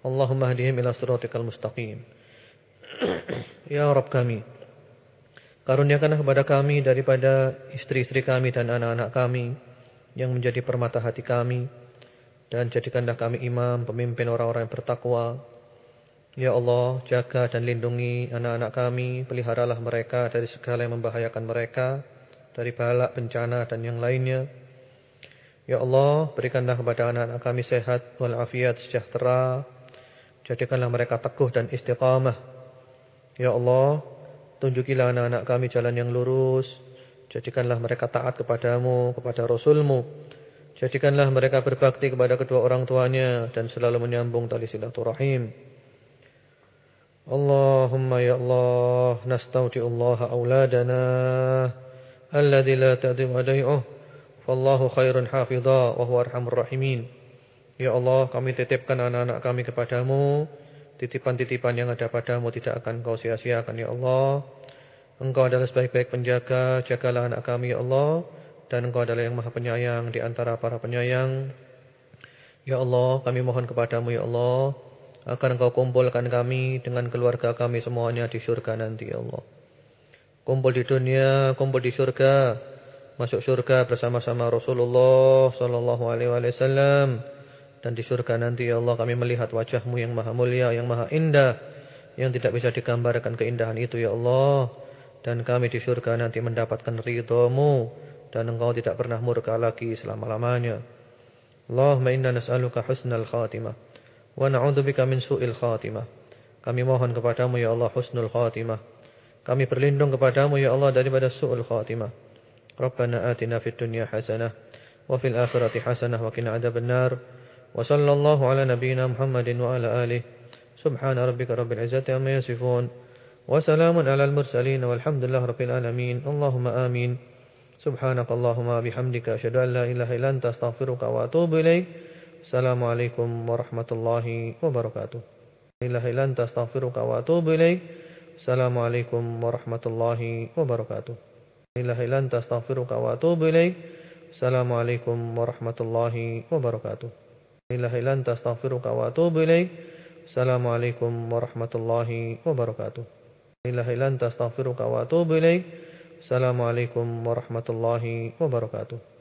Speaker 1: Allahumma hdihim ila siratikal mustaqim. Ya Rabb kami, karuniakanlah kepada kami daripada istri-istri kami dan anak-anak kami yang menjadi permata hati kami. Dan jadikanlah kami imam, pemimpin orang-orang yang bertakwa. Ya Allah, jaga dan lindungi anak-anak kami. Peliharalah mereka dari segala yang membahayakan mereka. Dari balak, bencana dan yang lainnya. Ya Allah, berikanlah kepada anak-anak kami sehat, walafiat, sejahtera. Jadikanlah mereka teguh dan istiqamah. Ya Allah, tunjukilah anak-anak kami jalan yang lurus. Jadikanlah mereka taat kepadamu, kepada Rasulmu. Jadikanlah mereka berbakti kepada kedua orang tuanya dan selalu menyambung tali silaturahim. Allahumma ya Allah, nastaudi'ullaha auladana alladzi la tadhi'u adai'uh, fallahu khairun hafidha wa huwa arhamur rahimin. Ya Allah, kami titipkan anak-anak kami kepadamu. Titipan-titipan yang ada padamu tidak akan kau sia-siakan ya Allah. Engkau adalah sebaik-baik penjaga, jagalah anak kami ya Allah. Dan Engkau adalah yang maha penyayang di antara para penyayang. Ya Allah, kami mohon kepadamu ya Allah, agar Engkau kumpulkan kami dengan keluarga kami semuanya di surga nanti ya Allah. Kumpul di dunia, kumpul di surga. Masuk surga bersama-sama Rasulullah sallallahu alaihi wasallam. Dan di surga nanti ya Allah kami melihat wajah-Mu yang maha mulia, yang maha indah, yang tidak bisa digambarkan keindahan itu ya Allah. Dan kami di surga nanti mendapatkan ridha-Mu. Dan Engkau tidak pernah murka lagi selama-lamanya. Allahumma inna nas'aluka husnal khatimah wa na'udzubika min su'il khatimah. Kami mohon kepadamu ya Allah husnul khatimah. Kami berlindung kepadamu ya Allah daripada su'ul khatimah. Rabbana atina fid dunya hasanah wa fil akhirati hasanah wa qina adzabannar. Wa sallallahu ala nabiyyina Muhammadin wa ala alihi. Subhana rabbika rabbil izzati amma yasifun. Wa salamun alal mursalin walhamdulillahi rabbil alamin. Allahumma amin. Subhanakallahumma bihamdika asyhadu an la ilaha illa anta astaghfiruka wa atubu ilaik. Assalamualaikum warahmatullahi wabarakatuh. La ilaha illa anta astaghfiruka wa atubu ilaik. Assalamualaikum warahmatullahi wabarakatuh. La ilaha illa anta astaghfiruka wa atubu ilaik. Assalamualaikum warahmatullahi wabarakatuh. La ilaha illa anta astaghfiruka wa atubu ilaik. Assalamualaikum warahmatullahi wabarakatuh. La ilaha illa anta astaghfiruka wa atubu ilaik. Assalamualaikum warahmatullahi wabarakatuh.